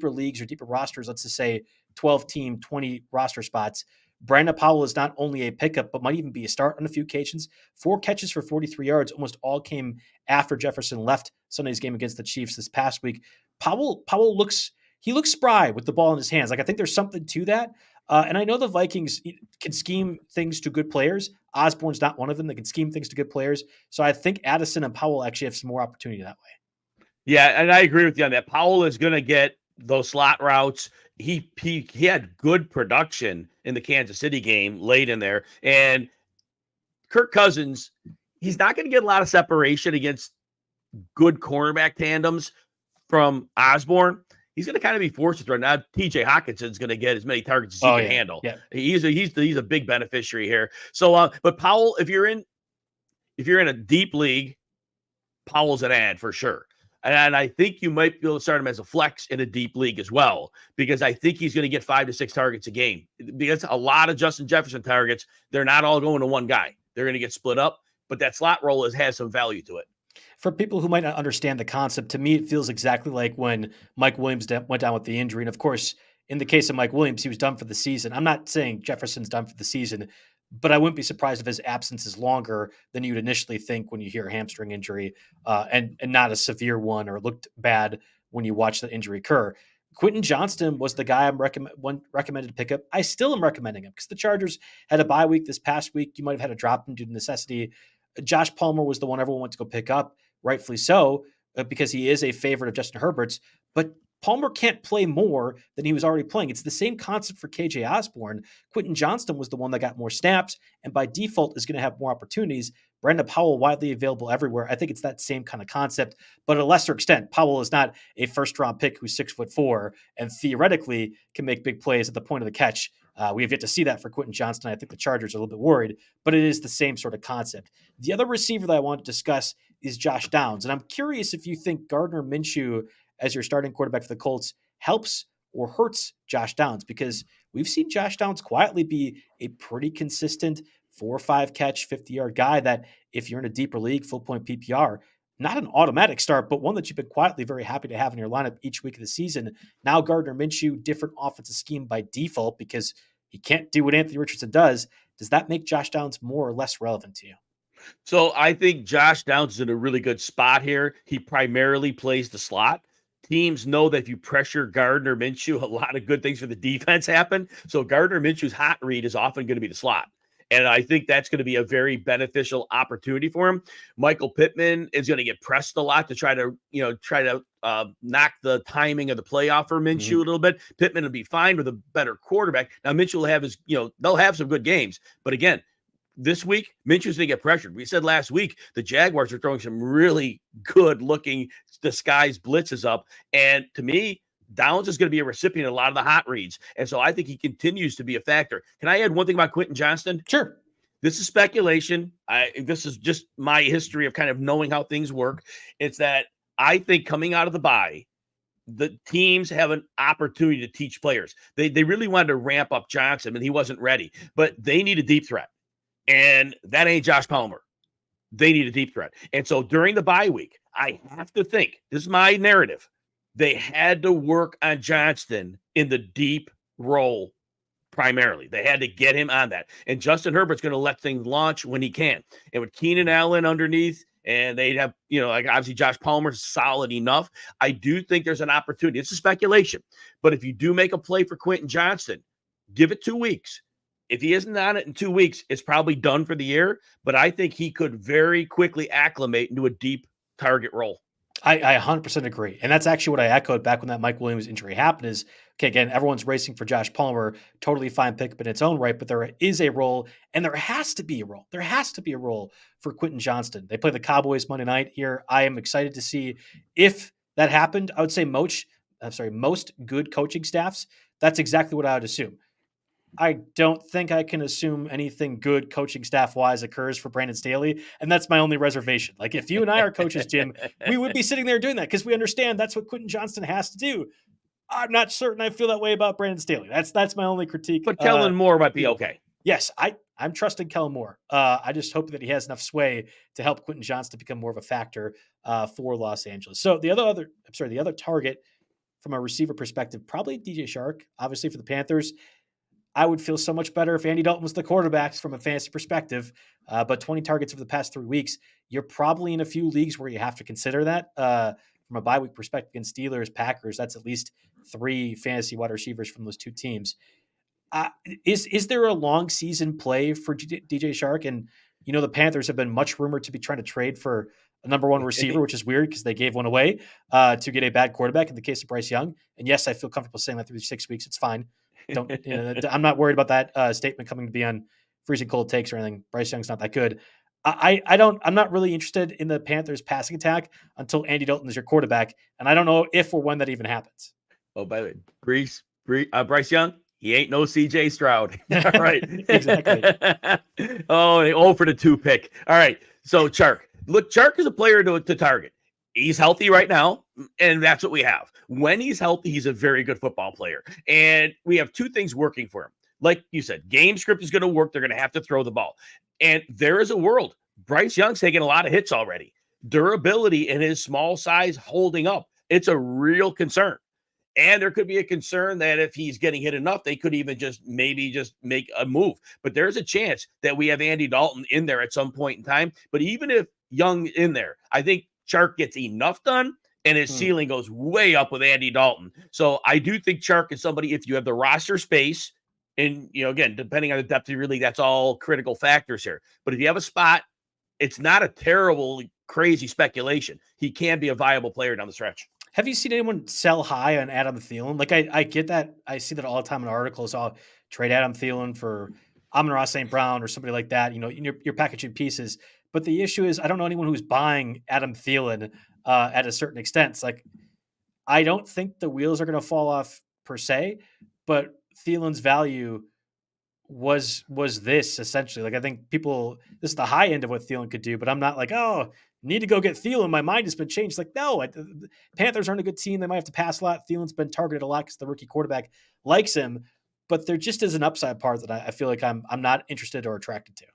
leagues or deeper rosters, let's just say 12-team, 20 roster spots, Brandon Powell is not only a pickup, but might even be a start on a few occasions. 4 catches for 43 yards, almost all came after Jefferson left Sunday's game against the Chiefs this past week. Powell looks spry with the ball in his hands. Like I think there's something to that. And I know the Vikings can scheme things to good players. Osborn's not one of them. They can scheme things to good players. So I think Addison and Powell actually have some more opportunity that way. Yeah, and I agree with you on that. Powell is going to get those slot routes. He had good production in the Kansas City game late in there. And Kirk Cousins, he's not going to get a lot of separation against good cornerback tandems from Osborn. He's going to kind of be forced to throw. Now, TJ Hawkinson's going to get as many targets as he can handle. Yeah. He's a big beneficiary here. So, but Powell, if you're in a deep league, Powell's an ad for sure. And I think you might be able to start him as a flex in a deep league as well, because I think he's going to get 5 to 6 targets a game. Because a lot of Justin Jefferson targets, they're not all going to one guy. They're going to get split up, but that slot role has some value to it. For people who might not understand the concept, to me, it feels exactly like when Mike Williams went down with the injury. And of course, in the case of Mike Williams, he was done for the season. I'm not saying Jefferson's done for the season, but I wouldn't be surprised if his absence is longer than you'd initially think when you hear a hamstring injury and not a severe one or looked bad when you watch the injury occur. Quentin Johnston was the guy I'm recommended to pick up. I still am recommending him because the Chargers had a bye week this past week. You might have had to drop him due to necessity. Josh Palmer was the one everyone went to go pick up, rightfully so, because he is a favorite of Justin Herbert's. But Palmer can't play more than he was already playing. It's the same concept for KJ Osborn. Quentin Johnston was the one that got more snaps and by default is going to have more opportunities. Brandon Powell, widely available everywhere. I think it's that same kind of concept, but at a lesser extent. Powell is not a first-round pick who's 6'4" and theoretically can make big plays at the point of the catch. We have yet to see that for Quentin Johnston. I think the Chargers are a little bit worried, but it is the same sort of concept. The other receiver that I want to discuss is Josh Downs, and I'm curious if you think Gardner Minshew as your starting quarterback for the Colts helps or hurts Josh Downs, because we've seen Josh Downs quietly be a pretty consistent 4 or 5 catch, 50-yard guy that if you're in a deeper league, full point PPR, not an automatic start, but one that you've been quietly very happy to have in your lineup each week of the season. Now Gardner Minshew, different offensive scheme by default because He can't do what Anthony Richardson does. Does that make Josh Downs more or less relevant to you? So I think Josh Downs is in a really good spot here. He primarily plays the slot. Teams know that if you pressure Gardner Minshew, a lot of good things for the defense happen. So Gardner Minshew's hot read is often going to be the slot. And I think that's going to be a very beneficial opportunity for him. Michael Pittman is going to get pressed a lot to try to knock the timing of the playoff for Minshew a little bit. Pittman will be fine with a better quarterback. Now Minshew will have his, they'll have some good games. But again, this week, Minshew's going to get pressured. We said last week the Jaguars are throwing some really good-looking disguised blitzes up. And to me, Downs is going to be a recipient of a lot of the hot reads. And so I think he continues to be a factor. Can I add one thing about Quentin Johnston? Sure. This is speculation. This is just my history of kind of knowing how things work. It's that I think coming out of the bye, the teams have an opportunity to teach players. They really wanted to ramp up Johnson, and he wasn't ready. But they need a deep threat. And that ain't Josh Palmer. They need a deep threat. And so during the bye week, I have to think, this is my narrative, they had to work on Johnston in the deep role primarily. They had to get him on that. And Justin Herbert's going to let things launch when he can. And with Keenan Allen underneath, and they'd have, obviously Josh Palmer's solid enough. I do think there's an opportunity. It's a speculation. But if you do make a play for Quentin Johnston, give it 2 weeks. If he isn't on it in 2 weeks, it's probably done for the year. But I think he could very quickly acclimate into a deep target role. I 100% agree. And that's actually what I echoed back when that Mike Williams injury happened is, okay, again, everyone's racing for Josh Palmer, totally fine pickup in its own right, but there is a role, and there has to be a role. There has to be a role for Quentin Johnston. They play the Cowboys Monday night here. I am excited to see if that happened. I would say most good coaching staffs, that's exactly what I would assume. I don't think I can assume anything good coaching staff-wise occurs for Brandon Staley, and that's my only reservation. Like, if you and I are coaches, Jim, we would be sitting there doing that because we understand that's what Quentin Johnston has to do. I'm not certain I feel that way about Brandon Staley. That's my only critique. But Kellen Moore might be okay. Yes, I'm trusting Kellen Moore. I just hope that he has enough sway to help Quentin Johnston become more of a factor for Los Angeles. So the other target from a receiver perspective, probably DJ Chark, obviously for the Panthers. I would feel so much better if Andy Dalton was the quarterback from a fantasy perspective, but 20 targets over the past 3 weeks, you're probably in a few leagues where you have to consider that. From a bye week perspective against Steelers, Packers, that's at least 3 fantasy wide receivers from those 2 teams. Is there a long season play for DJ Chark? And, the Panthers have been much rumored to be trying to trade for a number 1 receiver, which is weird because they gave one away to get a bad quarterback in the case of Bryce Young. And yes, I feel comfortable saying that through 6 weeks. It's fine. I'm not worried about that statement coming to be on freezing cold takes or anything. Bryce Young's not that good. I'm not really interested in the Panthers passing attack until Andy Dalton is your quarterback. And I don't know if or when that even happens. Oh, by the way, Bryce Young, he ain't no CJ Stroud. All right. Exactly. For the 2 pick. All right. So Chark is a player to target. He's healthy right now, and that's what we have. When he's healthy, he's a very good football player. And we have 2 things working for him. Like you said, game script is going to work. They're going to have to throw the ball. And there is a world. Bryce Young's taking a lot of hits already. Durability in his small size holding up. It's a real concern. And there could be a concern that if he's getting hit enough, they could even just make a move. But there's a chance that we have Andy Dalton in there at some point in time. But even if Young in there, I think Chark gets enough done, and his ceiling goes way up with Andy Dalton. So I do think Chark is somebody, if you have the roster space, and, again, depending on the depth of your league, that's all critical factors here. But if you have a spot, it's not a terrible, crazy speculation. He can be a viable player down the stretch. Have you seen anyone sell high on Adam Thielen? Like, I get that. I see that all the time in articles. I'll trade Adam Thielen for Amon-Ra St. Brown or somebody like that. You're packaging pieces. But the issue is I don't know anyone who's buying Adam Thielen at a certain extent. It's like, I don't think the wheels are going to fall off per se, but Thielen's value was this essentially. Like, I think this is the high end of what Thielen could do, but I'm not like, oh, need to go get Thielen. My mind has been changed. Like, no, the Panthers aren't a good team. They might have to pass a lot. Thielen's been targeted a lot because the rookie quarterback likes him, but there just is an upside part that I feel like I'm not interested or attracted to.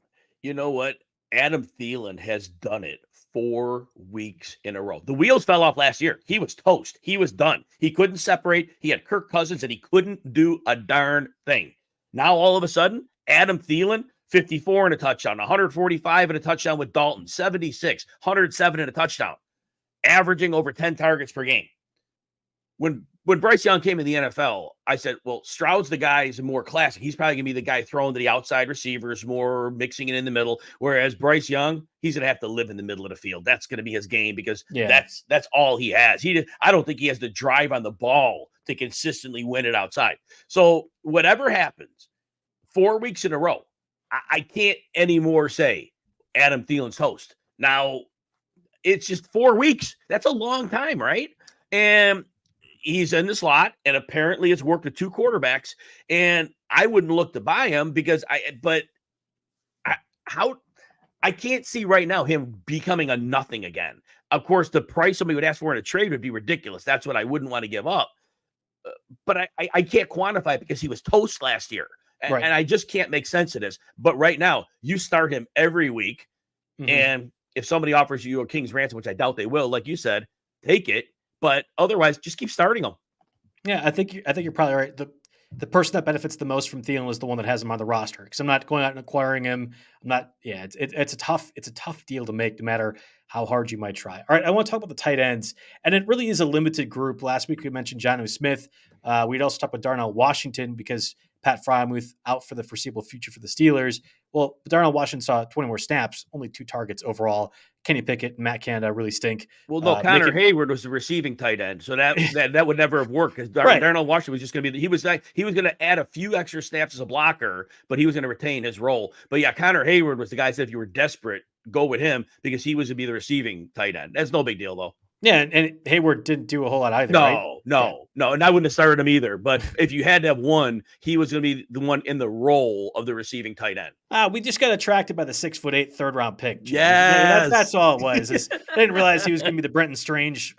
You know what? Adam Thielen has done it 4 weeks in a row. The wheels fell off last year. He was toast. He was done. He couldn't separate. He had Kirk Cousins, and he couldn't do a darn thing. Now, all of a sudden, Adam Thielen, 54 and a touchdown, 145 and a touchdown with Dalton, 76, 107 and a touchdown, averaging over 10 targets per game. When Bryce Young came in the NFL, I said, well, Stroud's the guy who's more classic. He's probably going to be the guy throwing to the outside receivers, more mixing it in the middle. Whereas Bryce Young, he's going to have to live in the middle of the field. That's going to be his game because that's all he has. I don't think he has the drive on the ball to consistently win it outside. So whatever happens, 4 weeks in a row, I can't anymore say Adam Thielen's host. Now, it's just 4 weeks. That's a long time, right? And he's in the slot, and apparently it's worked with two quarterbacks. And I wouldn't look to buy him because I can't see right now him becoming a nothing again. Of course, the price somebody would ask for in a trade would be ridiculous. That's what I wouldn't want to give up. But I can't quantify it because he was toast last year. And, right. and I just can't make sense of this. But right now, you start him every week. Mm-hmm. And if somebody offers you a king's ransom, which I doubt they will, like you said, take it. But otherwise, just keep starting them. Yeah, I think you're probably right. The person that benefits the most from Thielen is the one that has him on the roster, because I'm not going out and acquiring him. I'm not. Yeah, it's a tough deal to make, no matter how hard you might try. All right, I want to talk about the tight ends, and it really is a limited group. Last week we mentioned Jonnu Smith. We'd also talked about Darnell Washington because Pat Freiermuth out for the foreseeable future for the Steelers. Well, Darnell Washington saw 20 more snaps, only 2 targets overall. Kenny Pickett and Matt Canada really stink. Well, no, Connor Hayward was the receiving tight end, so that would never have worked because Darnell Washington was just going to be. He was going to add a few extra snaps as a blocker, but he was going to retain his role. But yeah, Connor Hayward was the guy that said if you were desperate, go with him because he was to be the receiving tight end. That's no big deal though. Yeah, and Hayward didn't do a whole lot either. No, and I wouldn't have started him either. But if you had to have one, he was going to be the one in the role of the receiving tight end. We just got attracted by the 6'8" third-round pick. Yes. That's all it was. I didn't realize he was going to be the Brenton Strange,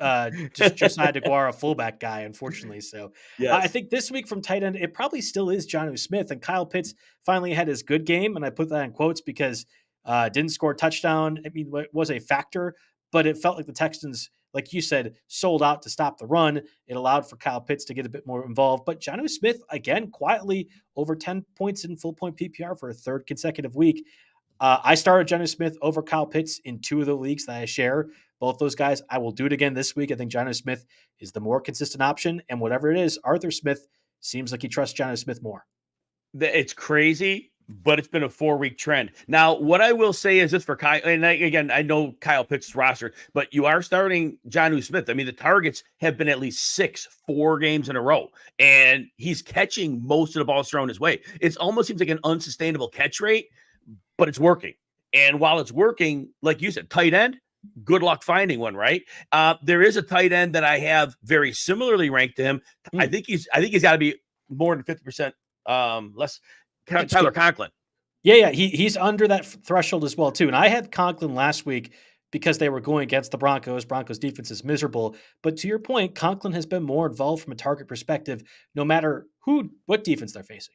just Josiah DeGuara fullback guy, unfortunately. So yes. I think this week from tight end, it probably still is Jonnu Smith. And Kyle Pitts finally had his good game, and I put that in quotes because didn't score a touchdown. I mean, it was a factor, but it felt like the Texans, like you said, sold out to stop the run. It allowed for Kyle Pitts to get a bit more involved. But Jonnu Smith, again, quietly over 10 points in full point PPR for a third consecutive week. I started Jonnu Smith over Kyle Pitts in 2 of the leagues that I share. Both those guys, I will do it again this week. I think Jonnu Smith is the more consistent option. And whatever it is, Arthur Smith seems like he trusts Jonnu Smith more. It's crazy, but it's been a 4-week trend. Now, what I will say is this for Kyle, and I know Kyle Pitts' roster, but you are starting Jonnu Smith. I mean, the targets have been at least 4 games in a row, and he's catching most of the balls thrown his way. It almost seems like an unsustainable catch rate, but it's working. And while it's working, like you said, tight end, good luck finding one, right? There is a tight end that I have very similarly ranked to him. I think he's got to be more than 50% less. Tyler Conklin. Yeah. He's under that threshold as well, too. And I had Conklin last week because they were going against the Broncos. Broncos defense is miserable. But to your point, Conklin has been more involved from a target perspective, no matter what defense they're facing.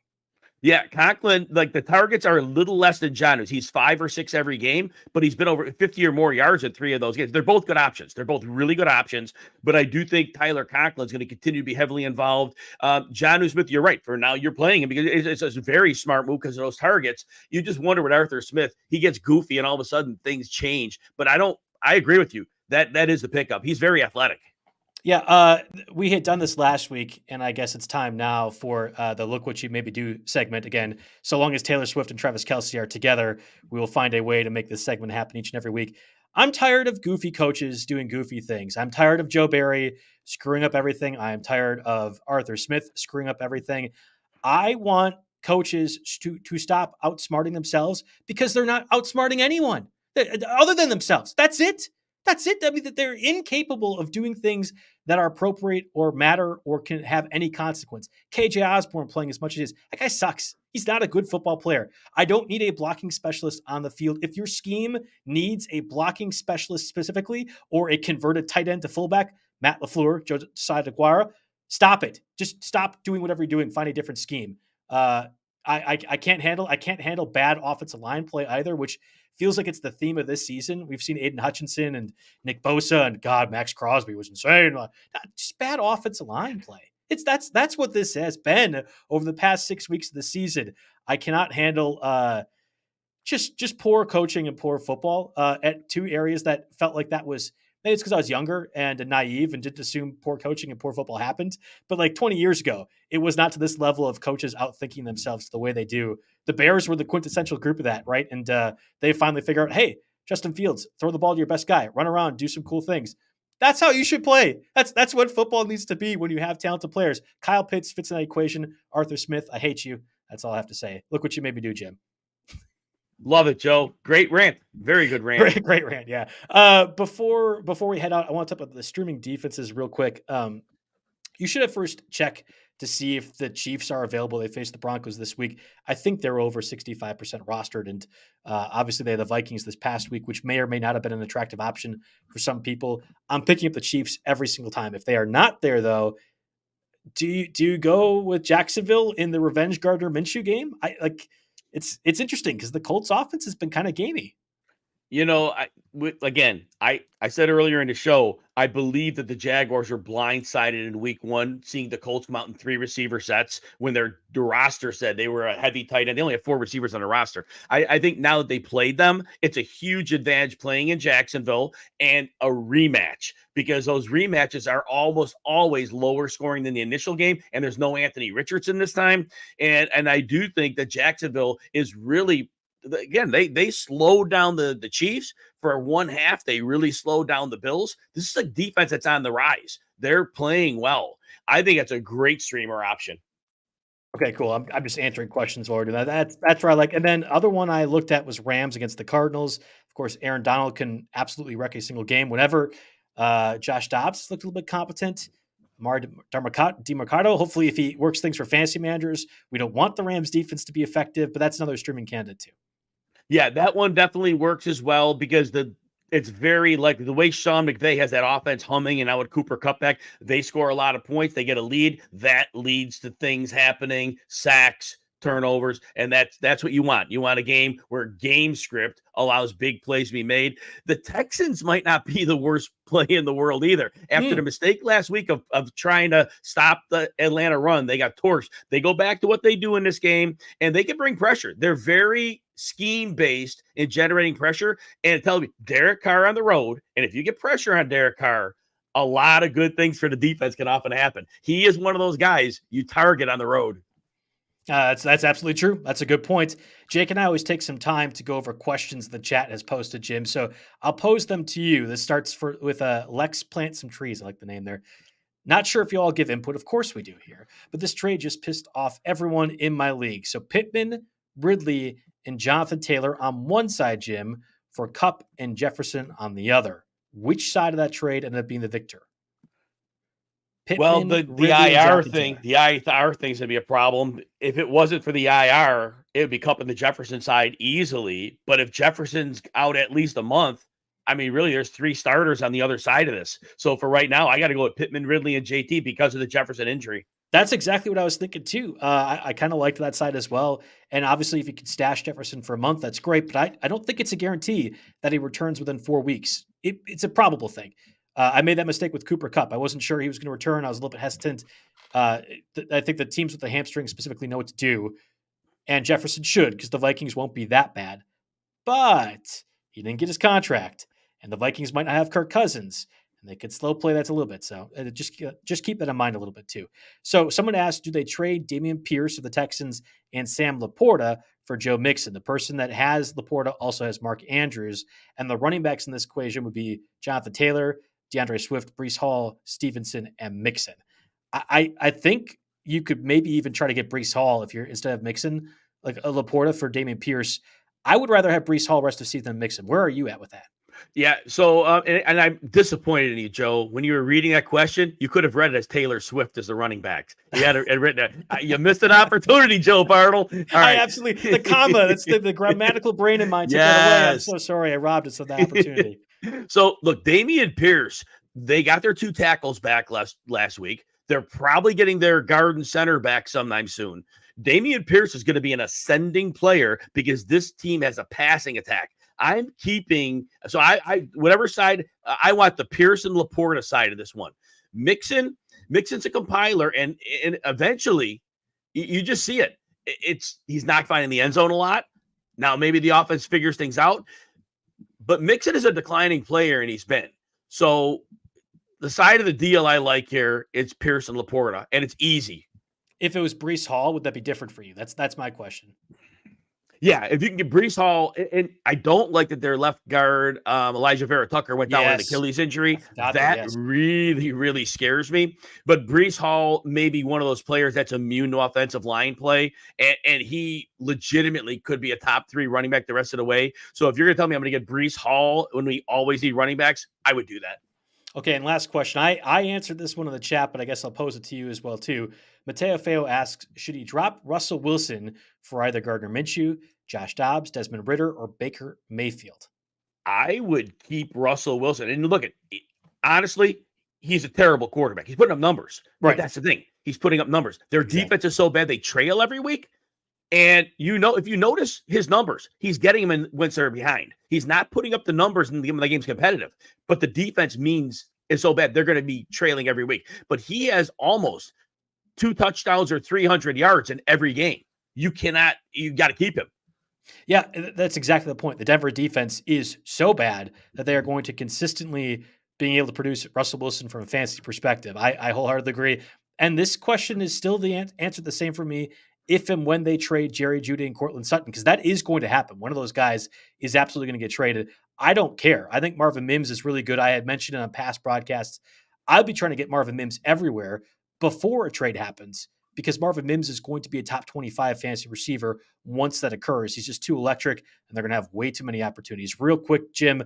Yeah, Conklin, like the targets are a little less than Jonnu's. He's 5 or 6 every game, but he's been over 50 or more yards in 3 of those games. They're both good options. They're both really good options, but I do think Tyler Conklin's going to continue to be heavily involved. Jonnu Smith, you're right. For now, you're playing him because it's a very smart move because of those targets. You just wonder with Arthur Smith, he gets goofy and all of a sudden things change. But I agree with you. That is the pickup. He's very athletic. Yeah, we had done this last week, and I guess it's time now for the Look What You Maybe Do segment again. So long as Taylor Swift and Travis Kelce are together, we will find a way to make this segment happen each and every week. I'm tired of goofy coaches doing goofy things. I'm tired of Joe Barry screwing up everything. I am tired of Arthur Smith screwing up everything. I want coaches to stop outsmarting themselves because they're not outsmarting anyone other than themselves. That's it. I mean, that they're incapable of doing things that are appropriate or matter or can have any consequence. KJ Osborn playing as much as he is. That guy sucks. He's not a good football player. I don't need a blocking specialist on the field. If your scheme needs a blocking specialist specifically or a converted tight end to fullback, Matt LaFleur, Josiah DeGuara, stop it. Just stop doing whatever you're doing. Find a different scheme. I can't handle bad offensive line play either, which feels like it's the theme of this season. We've seen Aiden Hutchinson and Nick Bosa and Max Crosby was insane. Just bad offensive line play. That's what this has been over the past 6 weeks of the season. I cannot handle just poor coaching and poor football at two areas that felt like that was. Maybe it's because I was younger and naive and didn't assume poor coaching and poor football happened. But like 20 years ago, it was not to this level of coaches outthinking themselves the way they do. The Bears were the quintessential group of that, right? And they finally figure out, hey, Justin Fields, throw the ball to your best guy, run around, do some cool things. That's how you should play. That's what football needs to be when you have talented players. Kyle Pitts fits in that equation. Arthur Smith, I hate you. That's all I have to say. Look what you made me do, Jim. Love it, Joe. Great rant. Very good rant. Great rant. Yeah. Before we head out, I want to talk about the streaming defenses real quick. You should have first check to see if the Chiefs are available. They face the Broncos this week. I think they're over 65% rostered. And obviously they had the Vikings this past week, which may or may not have been an attractive option for some people. I'm picking up the Chiefs every single time. If they are not there, though, do you go with Jacksonville in the revenge Gardner Minshew game? It's interesting because the Colts offense has been kind of gamey. You know, I said earlier in the show, I believe that the Jaguars are blindsided in week 1, seeing the Colts come out in 3 receiver sets when their roster said they were a heavy tight end. They only have 4 receivers on the roster. I think now that they played them, it's a huge advantage playing in Jacksonville and a rematch, because those rematches are almost always lower scoring than the initial game. And there's no Anthony Richardson this time. And I do think that Jacksonville is really, again, they slowed down the Chiefs for one half. They really slowed down the Bills. This is a defense that's on the rise. They're playing well. I think that's a great streamer option. Okay, cool. I'm just answering questions while we're doing that. That's what I like. And then other one I looked at was Rams against the Cardinals. Of course, Aaron Donald can absolutely wreck a single game. Whenever Josh Dobbs looked a little bit competent, Emari Dermercado, hopefully if he works things for fantasy managers, we don't want the Rams defense to be effective, but that's another streaming candidate too. Yeah, that one definitely works as well, because it's very likely the way Sean McVay has that offense humming, and now with Cooper Kupp back, they score a lot of points. They get a lead. That leads to things happening, sacks, turnovers, and that's what you want. You want a game where game script allows big plays to be made. The Texans might not be the worst play in the world either. After the mistake last week of trying to stop the Atlanta run, they got torched. They go back to what they do in this game, and they can bring pressure. They're very scheme-based in generating pressure, and tell me Derek Carr on the road, and if you get pressure on Derek Carr, a lot of good things for the defense can often happen. He is one of those guys you target on the road. That's absolutely true. That's a good point. Jake and I always take some time to go over questions the chat has posted, Jim. So I'll pose them to you. This starts with Lex Plant Some Trees. I like the name there. Not sure if you all give input. Of course we do here. But this trade just pissed off everyone in my league. So Pittman, Ridley, and Jonathan Taylor on one side, Jim, for Kupp and Jefferson on the other. Which side of that trade ended up being the victor? Pittman, the IR thing, the IR thing's gonna be a problem. If it wasn't for the IR, it would be Kupp on the Jefferson side easily. But if Jefferson's out at least a month, I mean, really, there's 3 starters on the other side of this. So for right now, I got to go with Pittman, Ridley, and JT because of the Jefferson injury. That's exactly what I was thinking too. I kind of liked that side as well. And obviously, if you could stash Jefferson for a month, that's great. But I don't think it's a guarantee that he returns within 4 weeks. It's a probable thing. I made that mistake with Cooper Kupp. I wasn't sure he was going to return. I was a little bit hesitant. I think the teams with the hamstring specifically know what to do. And Jefferson should, because the Vikings won't be that bad. But he didn't get his contract. And the Vikings might not have Kirk Cousins. And they could slow play that a little bit. So just keep that in mind a little bit too. So someone asked, do they trade Dameon Pierce of the Texans and Sam Laporta for Joe Mixon? The person that has Laporta also has Mark Andrews. And the running backs in this equation would be Jonathan Taylor, DeAndre Swift, Breece Hall, Stevenson, and Mixon. I think you could maybe even try to get Breece Hall if you're instead of Mixon, like a Laporta for Dameon Pierce. I would rather have Breece Hall rest of season than Mixon. Where are you at with that? Yeah, so and I'm disappointed in you, Joe. When you were reading that question, you could have read it as Taylor Swift as the running backs. You had it written. You missed an opportunity, Joe Bartel. All right. I absolutely the comma. That's the grammatical brain in mind. Took that away. I'm so sorry. I robbed us of that opportunity. So look, Dameon Pierce, they got their 2 tackles back last week. They're probably getting their guard and center back sometime soon. Dameon Pierce is going to be an ascending player because this team has a passing attack. I'm keeping, so I whatever side, I want the Pierce and Laporta side of this one. Mixon, Mixon's a compiler, and eventually you just see it. He's not finding the end zone a lot. Now maybe the offense figures things out, but Mixon is a declining player, and he's been. So the side of the deal I like here, it's Pierce and Laporta, and it's easy. If it was Breece Hall, would that be different for you? That's my question. Yeah, if you can get Breece Hall, and I don't like that their left guard, Elijah Vera Tucker, went down with an Achilles injury. That really, really scares me. But Breece Hall may be one of those players that's immune to offensive line play, and he legitimately could be a top 3 running back the rest of the way. So if you're going to tell me I'm going to get Breece Hall when we always need running backs, I would do that. Okay, and last question. I answered this one in the chat, but I guess I'll pose it to you as well, too. Mateo Feo asks, should he drop Russell Wilson for either Gardner Minshew, Josh Dobbs, Desmond Ridder, or Baker Mayfield? I would keep Russell Wilson. And look, honestly, he's a terrible quarterback. He's putting up numbers. Right. But that's the thing. He's putting up numbers. Their defense is so bad, they trail every week. And if you notice his numbers, he's getting them in when they're behind. He's not putting up the numbers and the game's competitive. But the defense is so bad, they're going to be trailing every week. But he has almost 2 touchdowns or 300 yards in every game. You got to keep him. Yeah, that's exactly the point. The Denver defense is so bad that they are going to consistently being able to produce Russell Wilson from a fantasy perspective. I wholeheartedly agree. And this question is still the answer the same for me if and when they trade Jerry Jeudy and Cortland Sutton, because that is going to happen. One of those guys is absolutely going to get traded. I don't care. I think Marvin Mims is really good. I had mentioned it on past broadcasts. I'll be trying to get Marvin Mims everywhere before a trade happens, because Marvin Mims is going to be a top 25 fantasy receiver once that occurs. He's just too electric, and they're going to have way too many opportunities. Real quick, Jim,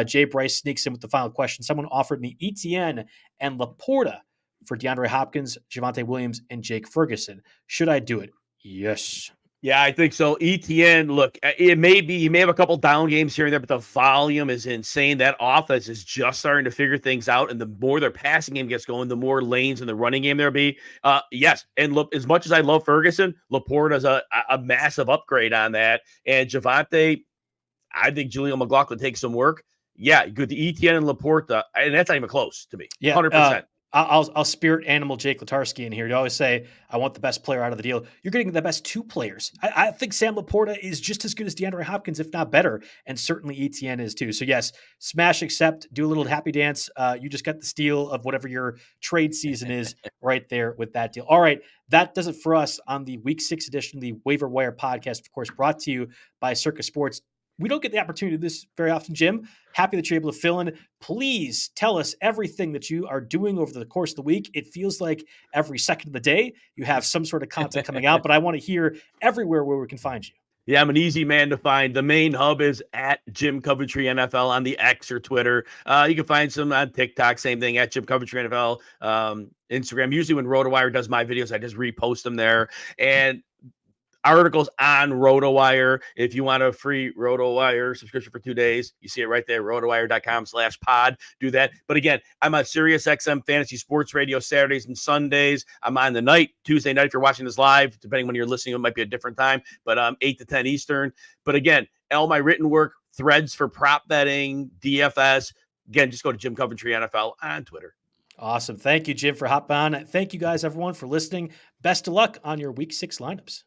Jay Bryce sneaks in with the final question. Someone offered me Etienne and Laporta for DeAndre Hopkins, Javonte Williams, and Jake Ferguson. Should I do it? Yes. Yeah, I think so. Etienne, look, he may have a couple down games here and there, but the volume is insane. That offense is just starting to figure things out, and the more their passing game gets going, the more lanes in the running game there'll be. Yes, and look, as much as I love Ferguson, Laporta's a massive upgrade on that. And Javonte, I think Julian McLaughlin takes some work. Yeah, good. The Etienne and Laporta, and that's not even close to me. Yeah, 100%. I'll spirit animal Jake Latarski in here. You always say, I want the best player out of the deal. You're getting the best 2 players. I think Sam Laporta is just as good as DeAndre Hopkins, if not better, and certainly Etienne is too. So yes, smash accept, do a little happy dance. You just got the steal of whatever your trade season is right there with that deal. All right, that does it for us on the Week 6 edition of the Waiver Wire podcast, of course, brought to you by Circa Sports. We don't get the opportunity to do this very often, Jim. Happy that you're able to fill in. Please tell us everything that you are doing over the course of the week. It feels like every second of the day you have some sort of content coming out, but I want to hear everywhere where we can find you. Yeah, I'm an easy man to find. The main hub is at Jim Coventry NFL on the X or Twitter. You can find some on TikTok, same thing, at Jim Coventry NFL. Instagram, usually when RotoWire does my videos, I just repost them there. And articles on RotoWire. If you want a free RotoWire subscription for 2 days, you see it right there, rotowire.com/pod. Do that. But again, I'm on SiriusXM Fantasy Sports Radio Saturdays and Sundays. I'm on the night, Tuesday night, if you're watching this live, depending when you're listening, it might be a different time, but 8 to 10 Eastern. But again, all my written work, threads for prop betting, DFS. Again, just go to Jim Coventry NFL on Twitter. Awesome. Thank you, Jim, for hopping on. Thank you guys, everyone, for listening. Best of luck on your Week 6 lineups.